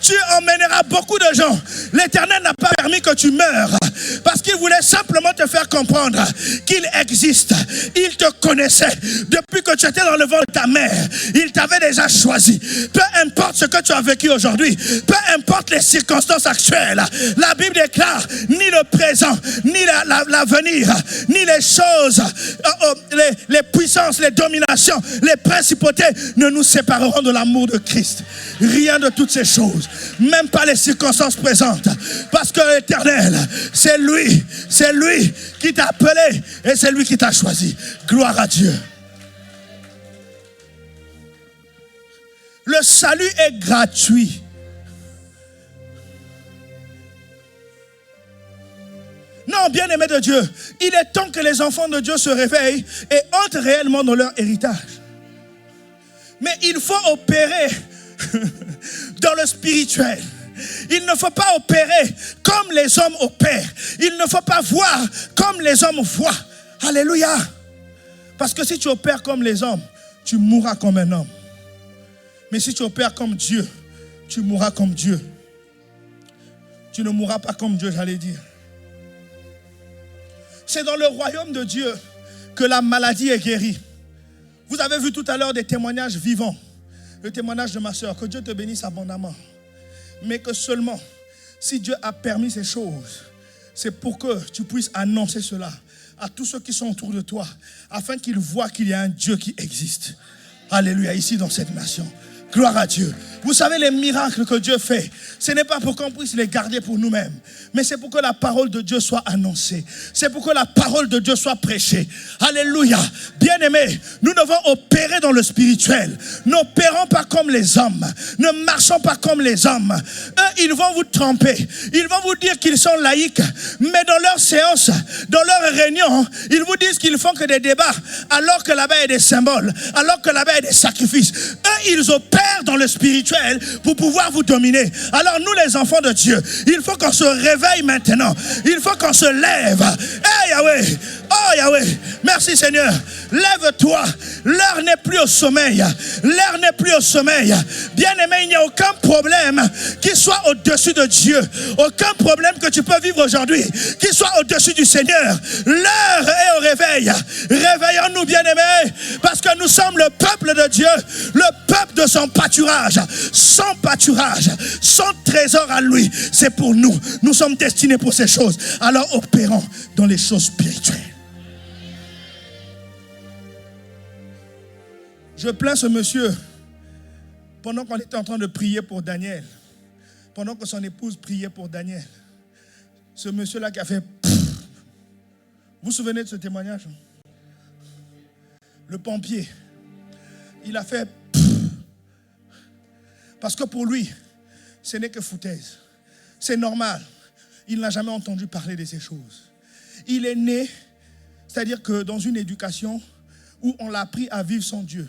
Tu emmèneras beaucoup de gens. L'Éternel n'a pas permis que tu meures parce qu'il voulait simplement te faire comprendre qu'il existe. Il te connaissait. Depuis que tu étais dans le ventre de ta mère, il t'avait déjà choisi. Peu importe ce que tu as vécu aujourd'hui, peu importe les circonstances actuelles, la Bible déclare ni le présent, ni l'avenir, ni les choses, les puissances, les dominations, les principautés ne nous sépareront de l'amour de Christ. Rien de toutes ces choses, même pas les circonstances présentes, parce que l'Éternel, c'est lui qui t'a appelé et c'est lui qui t'a choisi. Gloire à Dieu. Le salut est gratuit. Non, bien-aimé de Dieu, il est temps que les enfants de Dieu se réveillent et entrent réellement dans leur héritage. Mais il faut opérer dans le spirituel. Il ne faut pas opérer comme les hommes opèrent. Il ne faut pas voir comme les hommes voient. Alléluia. Parce que si tu opères comme les hommes, tu mourras comme un homme. Mais si tu opères comme Dieu, tu mourras comme Dieu. Tu ne mourras pas comme Dieu, j'allais dire. C'est dans le royaume de Dieu que la maladie est guérie. Vous avez vu tout à l'heure des témoignages vivants. Le témoignage de ma soeur, que Dieu te bénisse abondamment. Mais que seulement, si Dieu a permis ces choses, c'est pour que tu puisses annoncer cela. à tous ceux qui sont autour de toi, afin qu'ils voient qu'il y a un Dieu qui existe. Alléluia, ici dans cette nation. Gloire à Dieu. Vous savez, les miracles que Dieu fait, ce n'est pas pour qu'on puisse les garder pour nous-mêmes, mais c'est pour que la parole de Dieu soit annoncée. C'est pour que la parole de Dieu soit prêchée. Alléluia. Bien-aimés, nous devons opérer dans le spirituel. N'opérons pas comme les hommes. Ne marchons pas comme les hommes. Eux, ils vont vous tromper. Ils vont vous dire qu'ils sont laïcs, mais dans leurs séances, dans leurs réunions, ils vous disent qu'ils font que des débats, alors que là-bas il y a des symboles, alors que là-bas il y a des sacrifices. Eux, ils opèrent dans le spirituel pour pouvoir vous dominer. Alors nous les enfants de Dieu, il faut qu'on se réveille maintenant. Il faut qu'on se lève. Hey Yahweh, oh Yahweh, merci Seigneur. Lève-toi. L'heure n'est plus au sommeil. L'heure n'est plus au sommeil. Bien-aimé, il n'y a aucun problème qui soit au-dessus de Dieu. Aucun problème que tu peux vivre aujourd'hui qui soit au-dessus du Seigneur. L'heure est au réveil. Réveillons-nous, bien-aimés, parce que nous sommes le peuple de Dieu, le peuple de son pâturage. Son pâturage, son trésor à lui, c'est pour nous. Nous sommes destinés pour ces choses. Alors opérons dans les choses spirituelles. Je plains ce monsieur pendant qu'on était en train de prier pour Daniel, pendant que son épouse priait pour Daniel. Ce monsieur-là qui a fait pfff. Vous vous souvenez de ce témoignage? Le pompier, il a fait pfff. Parce que pour lui, ce n'est que foutaise. C'est normal. Il n'a jamais entendu parler de ces choses. Il est né, c'est-à-dire que dans une éducation où on l'a appris à vivre sans Dieu.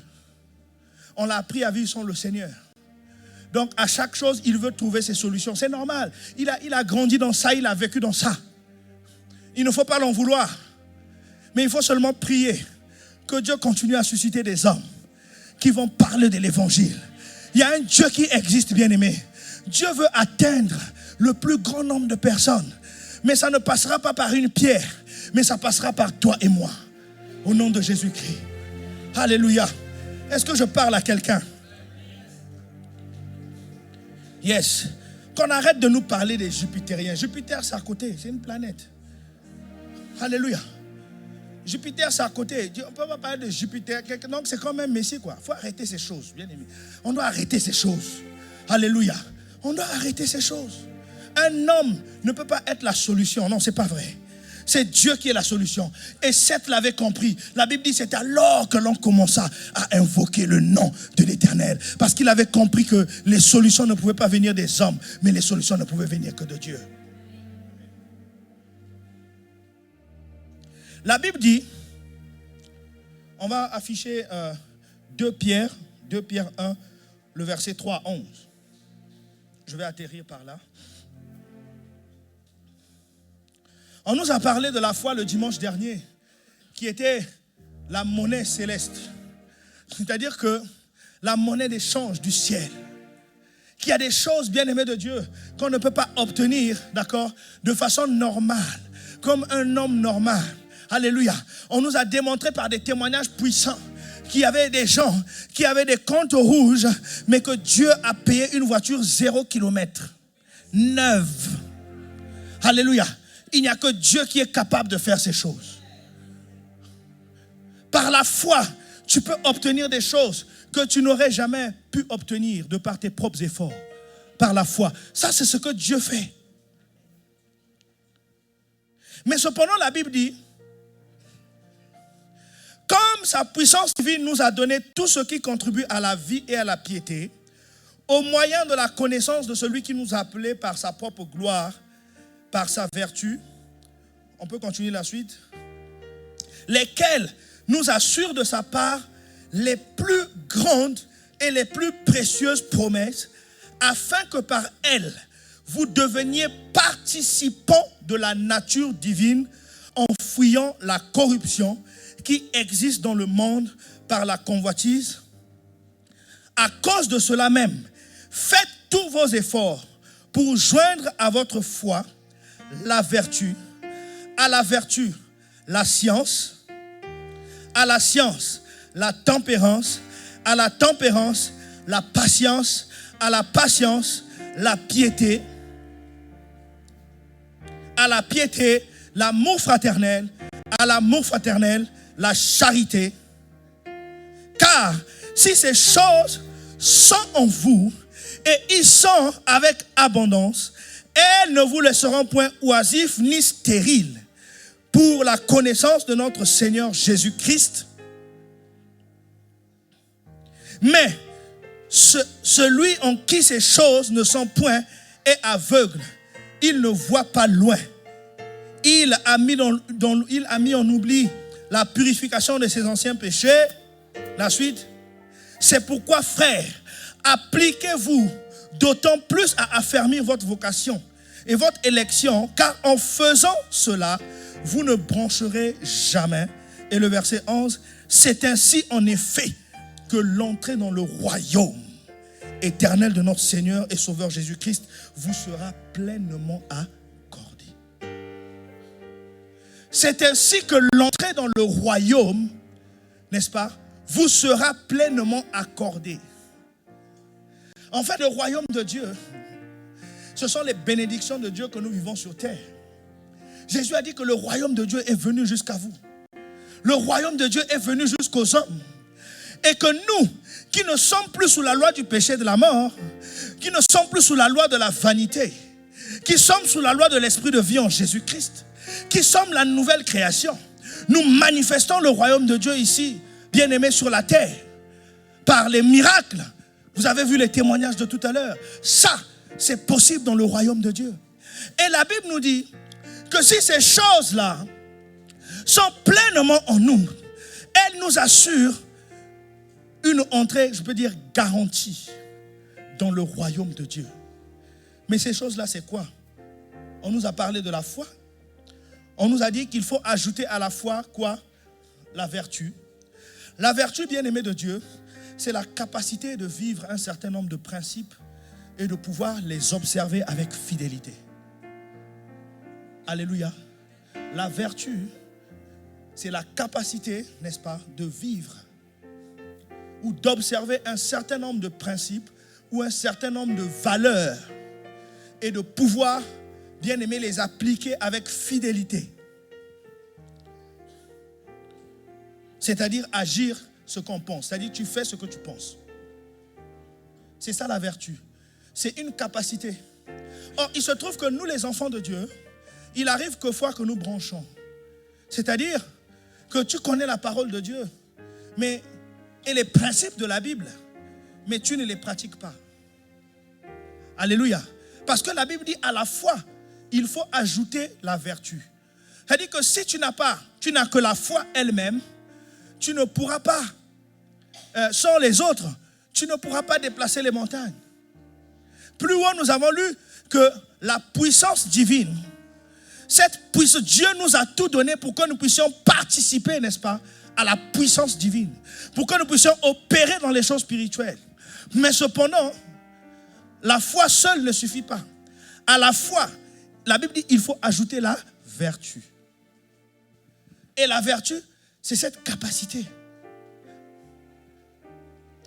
On l'a appris à vivre sans le Seigneur. Donc à chaque chose, il veut trouver ses solutions. C'est normal. Il a grandi dans ça, il a vécu dans ça. Il ne faut pas l'en vouloir. Mais il faut seulement prier que Dieu continue à susciter des hommes qui vont parler de l'évangile. Il y a un Dieu qui existe, bien-aimé. Dieu veut atteindre le plus grand nombre de personnes. Mais ça ne passera pas par une pierre, mais ça passera par toi et moi. Au nom de Jésus-Christ. Alléluia. Est-ce que je parle à quelqu'un? Yes. Qu'on arrête de nous parler des Jupitériens. Jupiter, c'est à côté. C'est une planète. Alléluia. Jupiter, c'est à côté. On ne peut pas parler de Jupiter. Donc, c'est quand même Messie, quoi. Il faut arrêter ces choses, bien aimé. On doit arrêter ces choses. Alléluia. On doit arrêter ces choses. Un homme ne peut pas être la solution. Non, ce n'est pas vrai. C'est Dieu qui est la solution. Et Seth l'avait compris. La Bible dit c'est alors que l'on commença à invoquer le nom de l'Éternel. Parce qu'il avait compris que les solutions ne pouvaient pas venir des hommes, mais les solutions ne pouvaient venir que de Dieu. La Bible dit, on va afficher 2 Pierre 1, le verset 3 à 11. Je vais atterrir par là. On nous a parlé de la foi le dimanche dernier, qui était la monnaie céleste. C'est-à-dire que la monnaie d'échange du ciel. Qu'il y a des choses, bien aimées de Dieu, qu'on ne peut pas obtenir, d'accord, de façon normale, comme un homme normal. Alléluia. On nous a démontré par des témoignages puissants qu'il y avait des gens qui avaient des comptes rouges, mais que Dieu a payé une voiture 0 km, neuve. Alléluia. Il n'y a que Dieu qui est capable de faire ces choses. Par la foi, tu peux obtenir des choses que tu n'aurais jamais pu obtenir de par tes propres efforts. Par la foi. Ça, c'est ce que Dieu fait. Mais cependant, la Bible dit, comme sa puissance divine nous a donné tout ce qui contribue à la vie et à la piété, au moyen de la connaissance de celui qui nous a appelés par sa propre gloire, par sa vertu, on peut continuer la suite, lesquels nous assurent de sa part les plus grandes et les plus précieuses promesses, afin que par elles, vous deveniez participants de la nature divine en fuyant la corruption qui existe dans le monde par la convoitise. À cause de cela même, faites tous vos efforts pour joindre à votre foi la vertu, à la vertu, la science, à la science, la tempérance, à la tempérance, la patience, à la patience, la piété, à la piété, l'amour fraternel, à l'amour fraternel, la charité. Car si ces choses sont en vous et ils sont avec abondance, elles ne vous laisseront point oisifs ni stériles pour la connaissance de notre Seigneur Jésus-Christ. Mais celui en qui ces choses ne sont point est aveugle. Il ne voit pas loin. Il a mis en oubli la purification de ses anciens péchés. La suite. C'est pourquoi, frères, appliquez-vous d'autant plus à affermir votre vocation et votre élection, car en faisant cela, vous ne brancherez jamais. Et le verset 11, c'est ainsi en effet que l'entrée dans le royaume éternel de notre Seigneur et Sauveur Jésus-Christ vous sera pleinement accordée. C'est ainsi que l'entrée dans le royaume, n'est-ce pas, vous sera pleinement accordée. En fait, le royaume de Dieu, ce sont les bénédictions de Dieu que nous vivons sur terre. Jésus a dit que le royaume de Dieu est venu jusqu'à vous. Le royaume de Dieu est venu jusqu'aux hommes. Et que nous, qui ne sommes plus sous la loi du péché et de la mort, qui ne sommes plus sous la loi de la vanité, qui sommes sous la loi de l'esprit de vie en Jésus-Christ, qui sommes la nouvelle création, nous manifestons le royaume de Dieu ici, bien-aimés, sur la terre, par les miracles. Vous avez vu les témoignages de tout à l'heure. Ça, c'est possible dans le royaume de Dieu. Et la Bible nous dit que si ces choses-là sont pleinement en nous, elles nous assurent une entrée, je peux dire, garantie dans le royaume de Dieu. Mais ces choses-là, c'est quoi? On nous a parlé de la foi. On nous a dit qu'il faut ajouter à la foi quoi? La vertu. La vertu, bien-aimée de Dieu, c'est la capacité de vivre un certain nombre de principes et de pouvoir les observer avec fidélité. Alléluia. La vertu, c'est la capacité, n'est-ce pas, de vivre ou d'observer un certain nombre de principes ou un certain nombre de valeurs et de pouvoir, bien aimer, les appliquer avec fidélité. C'est-à-dire agir ce qu'on pense. C'est-à-dire tu fais ce que tu penses. C'est ça la vertu. C'est une capacité. Or, il se trouve que nous, les enfants de Dieu, il arrive quelquefois que nous branchons. C'est-à-dire que tu connais la parole de Dieu, et les principes de la Bible, mais tu ne les pratiques pas. Alléluia. Parce que la Bible dit à la foi, il faut ajouter la vertu. C'est-à-dire que si tu n'as que la foi elle-même, tu ne pourras pas, sans les autres, tu ne pourras pas déplacer les montagnes. Plus haut, nous avons lu que la puissance divine, cette puissance, Dieu nous a tout donné pour que nous puissions participer, n'est-ce pas, à la puissance divine, pour que nous puissions opérer dans les choses spirituelles. Mais cependant, la foi seule ne suffit pas. À la foi, la Bible dit qu'il faut ajouter la vertu. Et la vertu, c'est cette capacité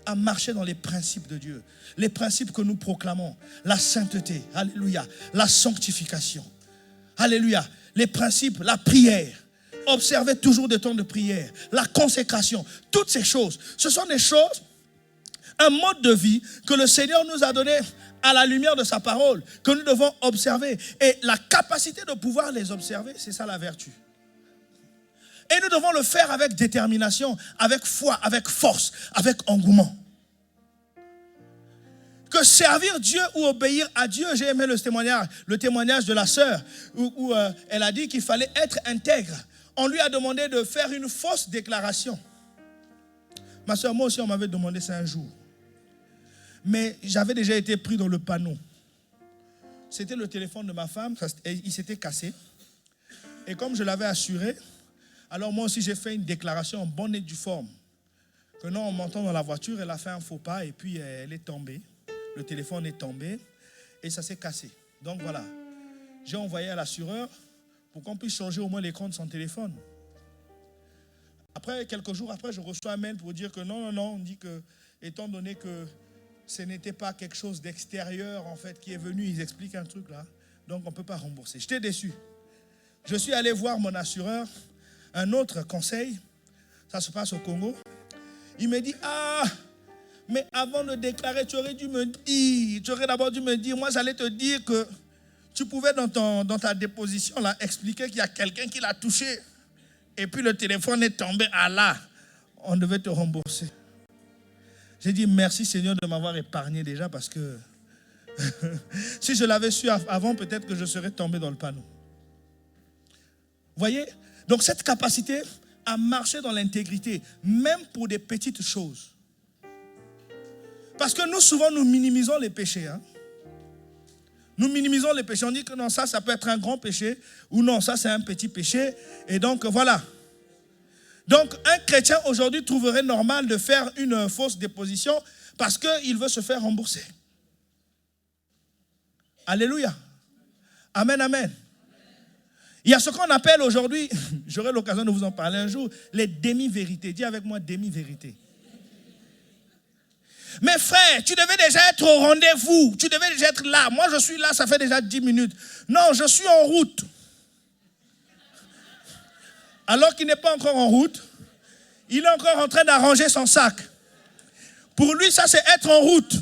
à marcher dans les principes de Dieu. Les principes que nous proclamons. La sainteté, alléluia. La sanctification, alléluia. Les principes, la prière. Observer toujours des temps de prière. La consécration. Toutes ces choses, ce sont des choses, un mode de vie que le Seigneur nous a donné à la lumière de sa parole, que nous devons observer. Et la capacité de pouvoir les observer, c'est ça la vertu. Et nous devons le faire avec détermination, avec foi, avec force, avec engouement. Que servir Dieu ou obéir à Dieu, j'ai aimé le témoignage de la sœur, où elle a dit qu'il fallait être intègre. On lui a demandé de faire une fausse déclaration. Ma sœur, moi aussi, on m'avait demandé ça un jour. Mais j'avais déjà été pris dans le panneau. C'était le téléphone de ma femme, il s'était cassé. Et comme je l'avais assuré, alors moi aussi j'ai fait une déclaration en bonne et due forme. Que non, en montant dans la voiture, elle a fait un faux pas et puis elle est tombée. Le téléphone est tombé et ça s'est cassé. Donc voilà, j'ai envoyé à l'assureur pour qu'on puisse changer au moins l'écran de son téléphone. Après, quelques jours après, je reçois un mail pour dire que non, on dit que, étant donné que ce n'était pas quelque chose d'extérieur en fait qui est venu, ils expliquent un truc là, donc on ne peut pas rembourser. J'étais déçu. Je suis allé voir mon assureur. un autre conseil, ça se passe au Congo. Il me dit, mais avant de déclarer, tu aurais d'abord dû me dire, moi j'allais te dire que tu pouvais dans ta déposition là, expliquer qu'il y a quelqu'un qui l'a touché. Et puis le téléphone est tombé à là. On devait te rembourser. J'ai dit merci Seigneur de m'avoir épargné déjà parce que si je l'avais su avant, peut-être que je serais tombé dans le panneau. Voyez? Donc cette capacité à marcher dans l'intégrité, même pour des petites choses. Parce que nous, souvent, nous minimisons les péchés. Nous minimisons les péchés. On dit que non, ça peut être un grand péché. Ou non, ça, c'est un petit péché. Et donc, voilà. Donc, un chrétien, aujourd'hui, trouverait normal de faire une fausse déposition parce qu'il veut se faire rembourser. Alléluia. Amen, amen. Il y a ce qu'on appelle aujourd'hui, j'aurai l'occasion de vous en parler un jour, les demi-vérités. Dis avec moi, demi-vérités. Mais frère, tu devais déjà être au rendez-vous. Tu devais déjà être là. Moi, je suis là, ça fait déjà 10 minutes. Non, je suis en route. Alors qu'il n'est pas encore en route, il est encore en train d'arranger son sac. Pour lui, ça, c'est être en route.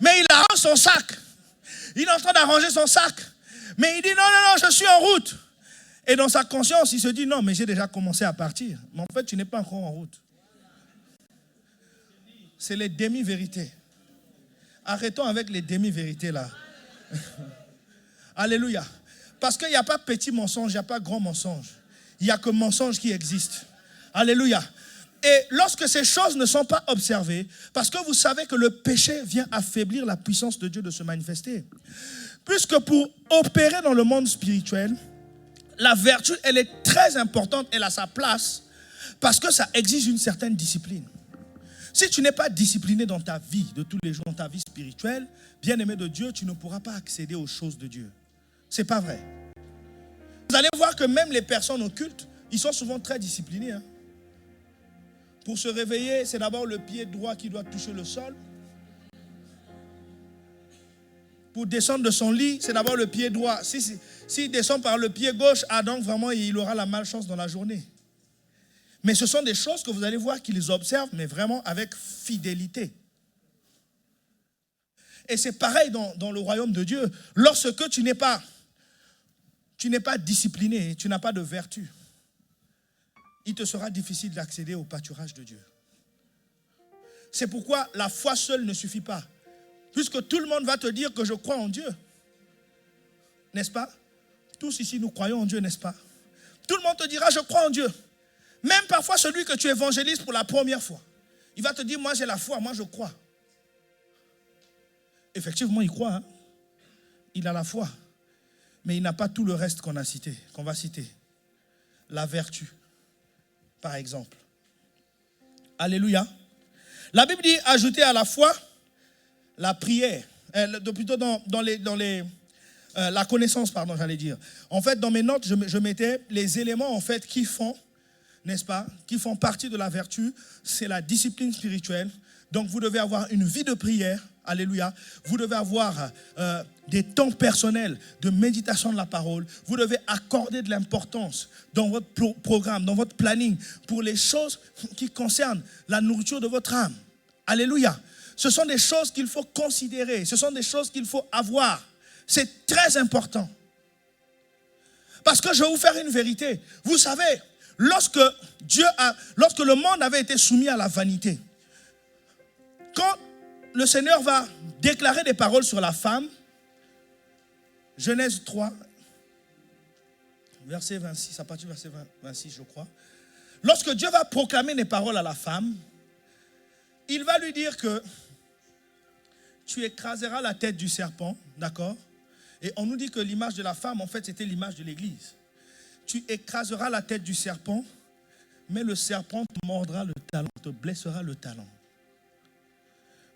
Mais il arrange son sac. Il est en train d'arranger son sac. Mais il dit, non, je suis en route. Et dans sa conscience, il se dit, non, mais j'ai déjà commencé à partir. Mais en fait, tu n'es pas encore en route. C'est les demi-vérités. Arrêtons avec les demi-vérités là. Alléluia. Parce qu'il n'y a pas petit mensonge, il n'y a pas grand mensonge. Il n'y a que mensonge qui existe. Alléluia. Et lorsque ces choses ne sont pas observées, parce que vous savez que le péché vient affaiblir la puissance de Dieu de se manifester. Puisque pour opérer dans le monde spirituel, la vertu, elle est très importante, elle a sa place, parce que ça exige une certaine discipline. Si tu n'es pas discipliné dans ta vie de tous les jours, dans ta vie spirituelle, bien-aimé de Dieu, tu ne pourras pas accéder aux choses de Dieu. Ce n'est pas vrai. Vous allez voir que même les personnes occultes, ils sont souvent très disciplinés. Pour se réveiller, c'est d'abord le pied droit qui doit toucher le sol. Pour descendre de son lit, c'est d'abord le pied droit. S'il descend par le pied gauche, donc vraiment, il aura la malchance dans la journée. Mais ce sont des choses que vous allez voir qu'ils observent, mais vraiment avec fidélité. Et c'est pareil dans le royaume de Dieu. Lorsque tu n'es pas discipliné, tu n'as pas de vertu, il te sera difficile d'accéder au pâturage de Dieu. C'est pourquoi la foi seule ne suffit pas. Puisque tout le monde va te dire que je crois en Dieu. N'est-ce pas? Tous ici, nous croyons en Dieu, n'est-ce pas? Tout le monde te dira, je crois en Dieu. Même parfois, celui que tu évangélises pour la première fois, il va te dire, moi j'ai la foi, moi je crois. Effectivement, il croit. Il a la foi. Mais il n'a pas tout le reste qu'on va citer. La vertu, par exemple. Alléluia. La Bible dit, ajouter à la foi la prière. Plutôt dans la connaissance, j'allais dire. En fait, dans mes notes, je mettais les éléments, en fait, qui font, n'est-ce pas, qui font partie de la vertu. C'est la discipline spirituelle. Donc, vous devez avoir une vie de prière. Alléluia. Vous devez avoir des temps personnels de méditation de la parole. Vous devez accorder de l'importance dans votre programme, dans votre planning, pour les choses qui concernent la nourriture de votre âme. Alléluia. Ce sont des choses qu'il faut considérer. Ce sont des choses qu'il faut avoir. C'est très important. Parce que je vais vous faire une vérité. Vous savez, lorsque le monde avait été soumis à la vanité, quand le Seigneur va déclarer des paroles sur la femme, Genèse 3, verset 26, à partir du verset 26, je crois. Lorsque Dieu va proclamer des paroles à la femme, il va lui dire que tu écraseras la tête du serpent, d'accord? Et on nous dit que l'image de la femme, en fait, c'était l'image de l'Église. Tu écraseras la tête du serpent, mais le serpent te mordra le talon, te blessera le talon.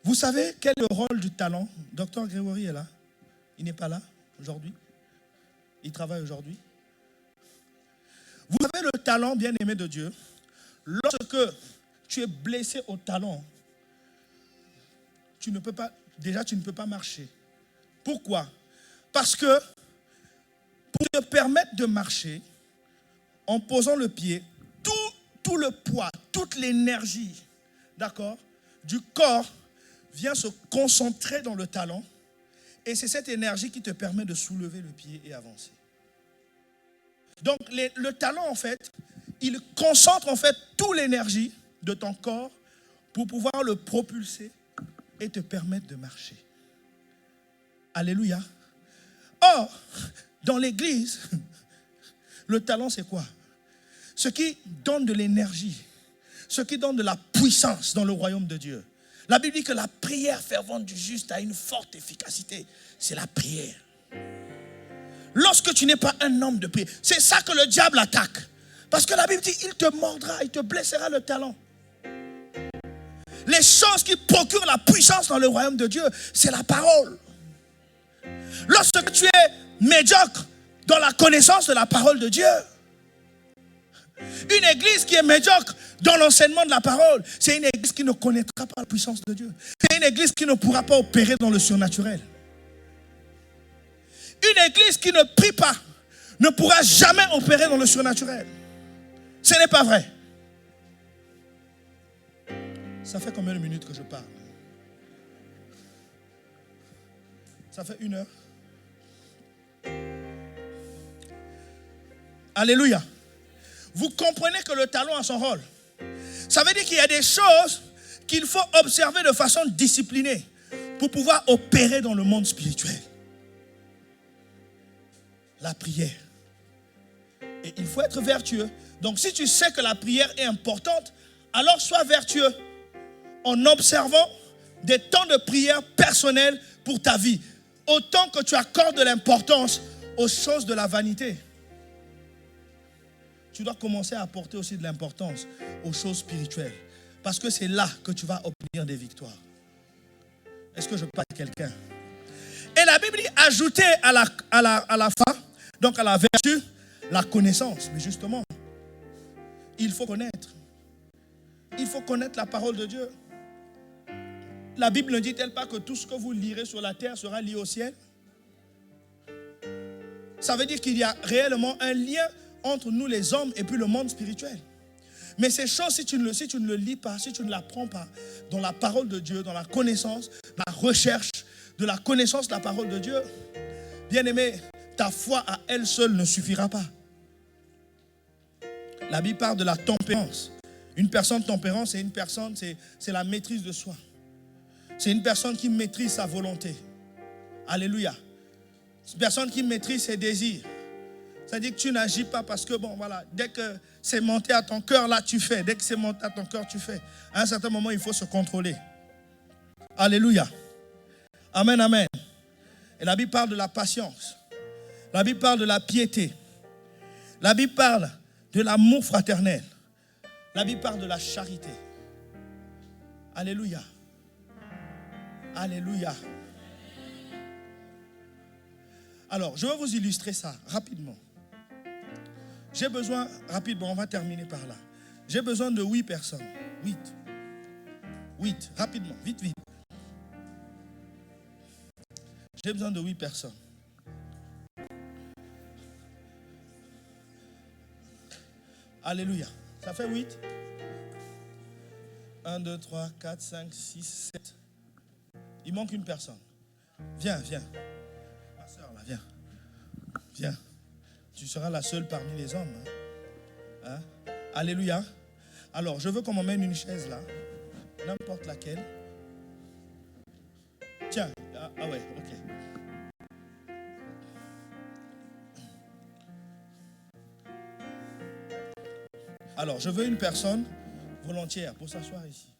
Vous savez quel est le rôle du talon? Docteur Grégory est là. Il n'est pas là aujourd'hui. Il travaille aujourd'hui. Vous avez le talon, bien-aimé de Dieu. Lorsque tu es blessé au talon, tu ne peux pas marcher. Pourquoi? Parce que pour te permettre de marcher, en posant le pied, tout le poids, toute l'énergie, d'accord, du corps vient se concentrer dans le talon. Et c'est cette énergie qui te permet de soulever le pied et avancer. Donc le talon, en fait, il concentre en fait toute l'énergie de ton corps pour pouvoir le propulser et te permettre de marcher. Alléluia. Or, dans l'église, le talon c'est quoi? Ce qui donne de l'énergie, ce qui donne de la puissance dans le royaume de Dieu. La Bible dit que la prière fervente du juste a une forte efficacité. C'est la prière. Lorsque tu n'es pas un homme de prière, c'est ça que le diable attaque. Parce que la Bible dit, il te mordra, il te blessera le talon. Les choses qui procurent la puissance dans le royaume de Dieu, c'est la parole. Lorsque tu es médiocre dans la connaissance de la parole de Dieu, une église qui est médiocre dans l'enseignement de la parole, c'est une église qui ne connaîtra pas la puissance de Dieu. C'est une église qui ne pourra pas opérer dans le surnaturel. Une église qui ne prie pas ne pourra jamais opérer dans le surnaturel. Ce n'est pas vrai. Ça fait combien de minutes que je parle? Ça fait 1 heure. Alléluia. Vous comprenez que le talon a son rôle. Ça veut dire qu'il y a des choses qu'il faut observer de façon disciplinée pour pouvoir opérer dans le monde spirituel. La prière. Et il faut être vertueux. Donc si tu sais que la prière est importante, alors sois vertueux en observant des temps de prière personnels pour ta vie. Autant que tu accordes de l'importance aux choses de la vanité, tu dois commencer à apporter aussi de l'importance aux choses spirituelles. Parce que c'est là que tu vas obtenir des victoires. Est-ce que je parle à quelqu'un? Et la Bible dit ajouter à la foi, donc à la vertu, la connaissance. Mais justement, il faut connaître. Il faut connaître la parole de Dieu. La Bible ne dit-elle pas que tout ce que vous lirez sur la terre sera lié au ciel? Ça veut dire qu'il y a réellement un lien entre nous les hommes et puis le monde spirituel. Mais ces choses, si tu ne le lis pas, si tu ne l'apprends pas dans la parole de Dieu, dans la connaissance, la recherche de la connaissance de la parole de Dieu, bien aimé, ta foi à elle seule ne suffira pas. La Bible parle de la tempérance. Une personne tempérante, c'est la maîtrise de soi. C'est une personne qui maîtrise sa volonté. Alléluia. C'est une personne qui maîtrise ses désirs. C'est-à-dire que tu n'agis pas parce que, bon, voilà, dès que c'est monté à ton cœur, là, tu fais. Dès que c'est monté à ton cœur, tu fais. À un certain moment, il faut se contrôler. Alléluia. Amen, amen. Et la Bible parle de la patience. La Bible parle de la piété. La Bible parle de l'amour fraternel. La Bible parle de la charité. Alléluia. Alléluia. Alors, je vais vous illustrer ça rapidement. J'ai besoin, rapidement, on va terminer par là. J'ai besoin de 8 personnes. 8, rapidement, vite. J'ai besoin de 8 personnes. Alléluia. Ça fait 8. 1, 2, 3, 4, 5, 6, 7. Il manque une personne. Viens. Ma soeur, là, viens. Tu seras la seule parmi les hommes. Hein? Alléluia. Alors, je veux qu'on m'emmène une chaise là. N'importe laquelle. Tiens. Ah ouais, ok. Alors, je veux une personne volontiers pour s'asseoir ici.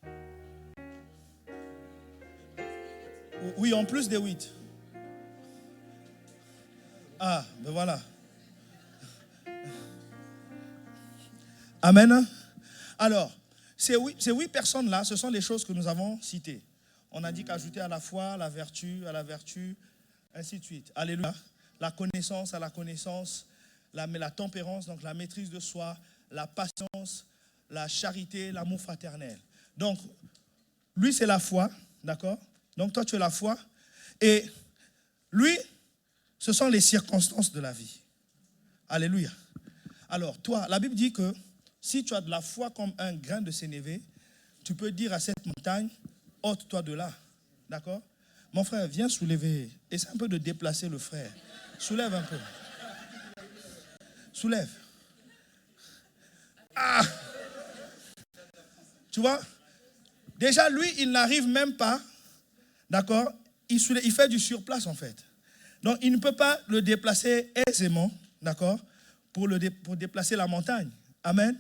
Oui, en plus des 8. Ah, ben voilà. Amen. Alors, ces 8 personnes-là, ce sont les choses que nous avons citées. On a dit qu'ajouter à la foi, à la vertu, ainsi de suite. Alléluia. La connaissance à la connaissance, la tempérance, donc la maîtrise de soi, la patience, la charité, l'amour fraternel. Donc, lui, c'est la foi, d'accord? Donc, toi, tu es la foi. Et lui, ce sont les circonstances de la vie. Alléluia. Alors, toi, la Bible dit que si tu as de la foi comme un grain de sénévé, tu peux dire à cette montagne, ôte-toi de là. D'accord? Mon frère, viens soulever. Essaie un peu de déplacer le frère. Soulève un peu. Soulève. Ah! Tu vois? Déjà, lui, il n'arrive même pas. D'accord? Il fait du surplace, en fait. Donc, il ne peut pas le déplacer aisément. D'accord? Pour déplacer la montagne. Amen.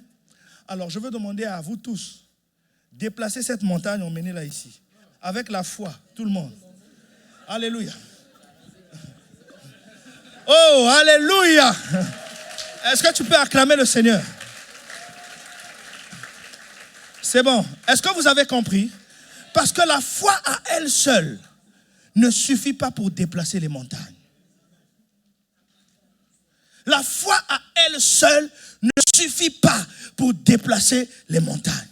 Alors, je veux demander à vous tous, déplacer cette montagne, emmenez-la ici. Avec la foi, tout le monde. Alléluia. Oh, alléluia. Est-ce que tu peux acclamer le Seigneur? C'est bon. Est-ce que vous avez compris? Parce que la foi à elle seule ne suffit pas pour déplacer les montagnes. La foi à elle seule ne suffit pas pour déplacer les montagnes.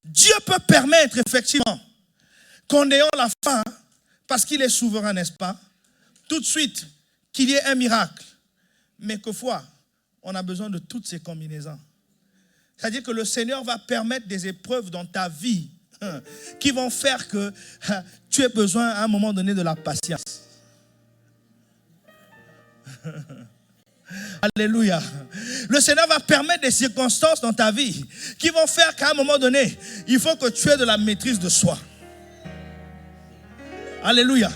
Dieu peut permettre effectivement qu'en ayant la foi, parce qu'il est souverain, n'est-ce pas, tout de suite qu'il y ait un miracle. Mais quelquefois, on a besoin de toutes ces combinaisons. C'est-à-dire que le Seigneur va permettre des épreuves dans ta vie qui vont faire que tu aies besoin à un moment donné de la patience. Alléluia. Le Seigneur va permettre des circonstances dans ta vie qui vont faire qu'à un moment donné, il faut que tu aies de la maîtrise de soi. Alléluia.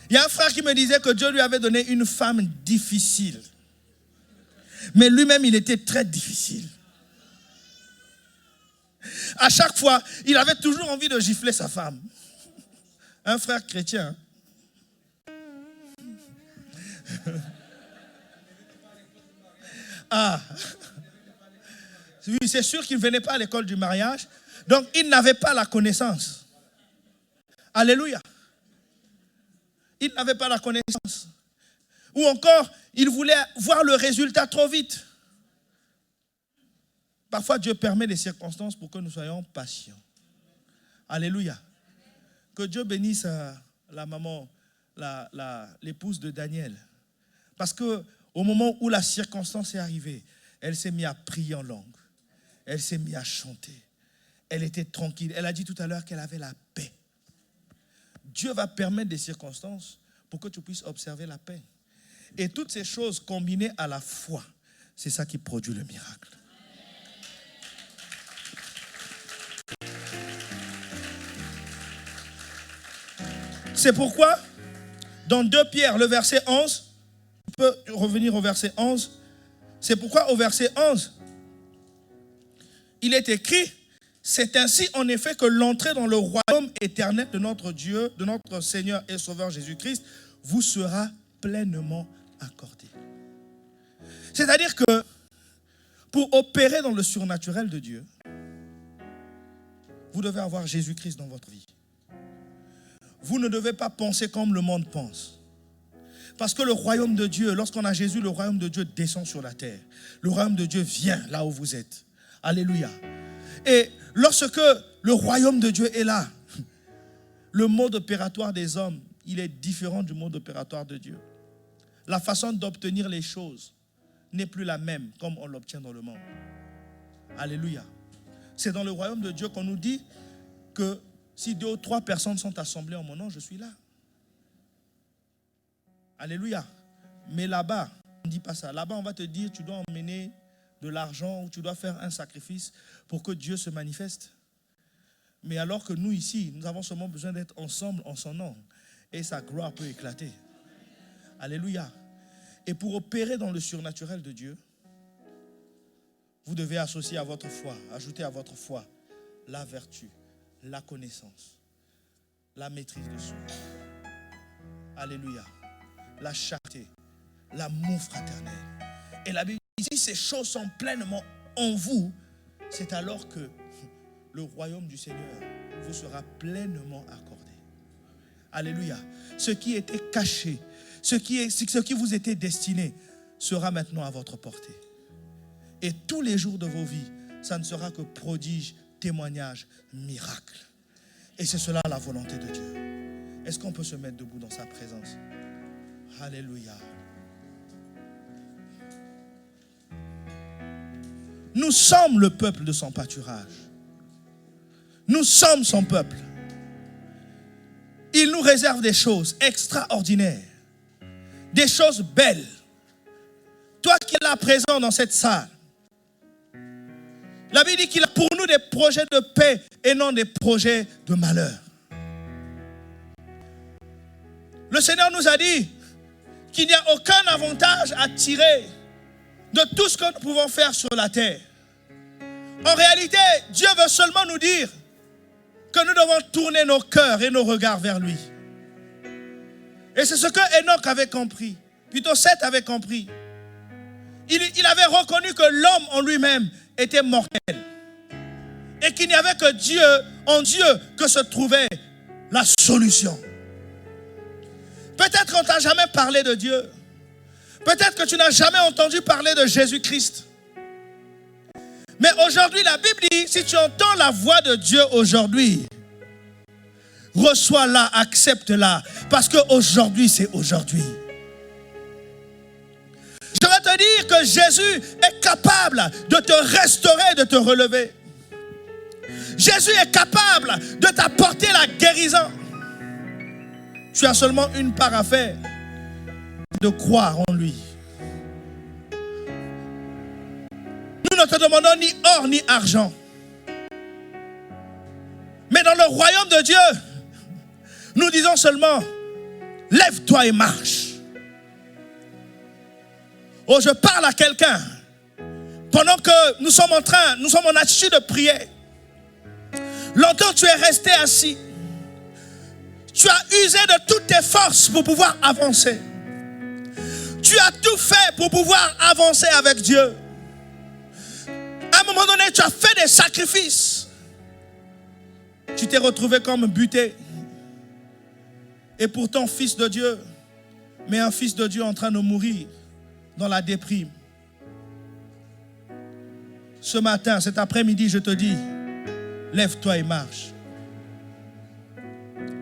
Il y a un frère qui me disait que Dieu lui avait donné une femme difficile. Mais lui-même, il était très difficile. À chaque fois, il avait toujours envie de gifler sa femme. Un frère chrétien. Ah. Oui, c'est sûr qu'il ne venait pas à l'école du mariage. Donc, il n'avait pas la connaissance. Alléluia. Il n'avait pas la connaissance. Ou encore, il voulait voir le résultat trop vite. Parfois, Dieu permet des circonstances pour que nous soyons patients. Alléluia. Que Dieu bénisse la maman, l'épouse de Daniel. Parce qu'au moment où la circonstance est arrivée, elle s'est mise à prier en langue. Elle s'est mise à chanter. Elle était tranquille. Elle a dit tout à l'heure qu'elle avait la paix. Dieu va permettre des circonstances pour que tu puisses observer la paix. Et toutes ces choses combinées à la foi, c'est ça qui produit le miracle. C'est pourquoi, dans 2 Pierre, le verset 11, on peut revenir au verset 11, c'est pourquoi au verset 11, il est écrit, c'est ainsi en effet que l'entrée dans le royaume éternel de notre Dieu, de notre Seigneur et Sauveur Jésus-Christ, vous sera pleinement accordée. C'est-à-dire que pour opérer dans le surnaturel de Dieu, vous devez avoir Jésus-Christ dans votre vie. Vous ne devez pas penser comme le monde pense. Parce que le royaume de Dieu, lorsqu'on a Jésus, le royaume de Dieu descend sur la terre. Le royaume de Dieu vient là où vous êtes. Alléluia. Et lorsque le royaume de Dieu est là, le mode opératoire des hommes, il est différent du mode opératoire de Dieu. La façon d'obtenir les choses n'est plus la même comme on l'obtient dans le monde. Alléluia. C'est dans le royaume de Dieu qu'on nous dit que si 2 ou 3 personnes sont assemblées en mon nom, je suis là. Alléluia. Mais là-bas, on ne dit pas ça. Là-bas, on va te dire, tu dois emmener de l'argent ou tu dois faire un sacrifice pour que Dieu se manifeste. Mais alors que nous ici, nous avons seulement besoin d'être ensemble en son nom. Et sa gloire peut éclater. Alléluia. Et pour opérer dans le surnaturel de Dieu, vous devez associer à votre foi, ajouter à votre foi la vertu, la connaissance, la maîtrise de soi. Alléluia. La charité, l'amour fraternel. Et la Bible dit, si ces choses sont pleinement en vous, c'est alors que le royaume du Seigneur vous sera pleinement accordé. Alléluia. Ce qui était caché, ce qui vous était destiné, sera maintenant à votre portée. Et tous les jours de vos vies, ça ne sera que prodige, témoignage, miracle. Et c'est cela la volonté de Dieu. Est-ce qu'on peut se mettre debout dans sa présence? Alléluia. Nous sommes le peuple de son pâturage. Nous sommes son peuple. Il nous réserve des choses extraordinaires, des choses belles. Toi qui es là présent dans cette salle, la Bible dit qu'il a pour nous des projets de paix et non des projets de malheur. Le Seigneur nous a dit qu'il n'y a aucun avantage à tirer de tout ce que nous pouvons faire sur la terre. En réalité, Dieu veut seulement nous dire que nous devons tourner nos cœurs et nos regards vers lui. Et c'est ce que Enoch avait compris, plutôt Seth avait compris. Il avait reconnu que l'homme en lui-même était mortel et qu'il n'y avait que Dieu, en Dieu, que se trouvait la solution. Peut-être qu'on ne t'a jamais parlé de Dieu. Peut-être que tu n'as jamais entendu parler de Jésus-Christ. Mais aujourd'hui, la Bible dit, si tu entends la voix de Dieu aujourd'hui, reçois-la, accepte-la, parce qu'aujourd'hui, c'est aujourd'hui. Je vais te dire que Jésus est capable de te restaurer, de te relever. Jésus est capable de t'apporter la guérison. Tu as seulement une part à faire, de croire en lui. Nous ne te demandons ni or ni argent. Mais dans le royaume de Dieu, nous disons seulement, lève-toi et marche. Oh, je parle à quelqu'un. Pendant que nous sommes en attitude de prière. Longtemps tu es resté assis. Tu as usé de toutes tes forces pour pouvoir avancer. Tu as tout fait pour pouvoir avancer avec Dieu. À un moment donné, tu as fait des sacrifices. Tu t'es retrouvé comme buté. Et pourtant, fils de Dieu, mais un fils de Dieu en train de mourir dans la déprime. Ce matin, cet après-midi, je te dis, lève-toi et marche.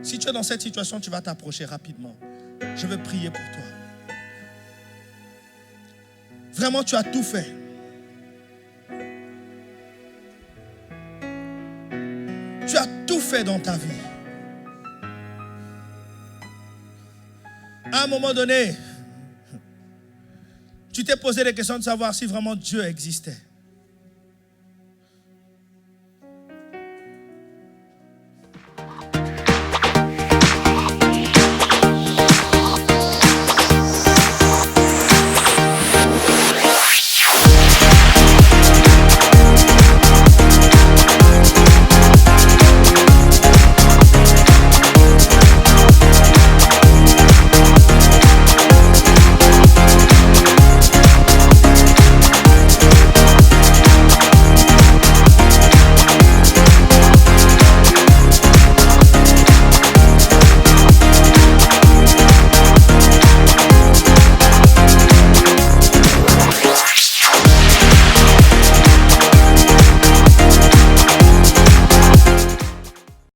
Si tu es dans cette situation, tu vas t'approcher rapidement. Je vais prier pour toi. Vraiment, tu as tout fait. Tu as tout fait dans ta vie. À un moment donné, tu t'es posé des questions de savoir si vraiment Dieu existait.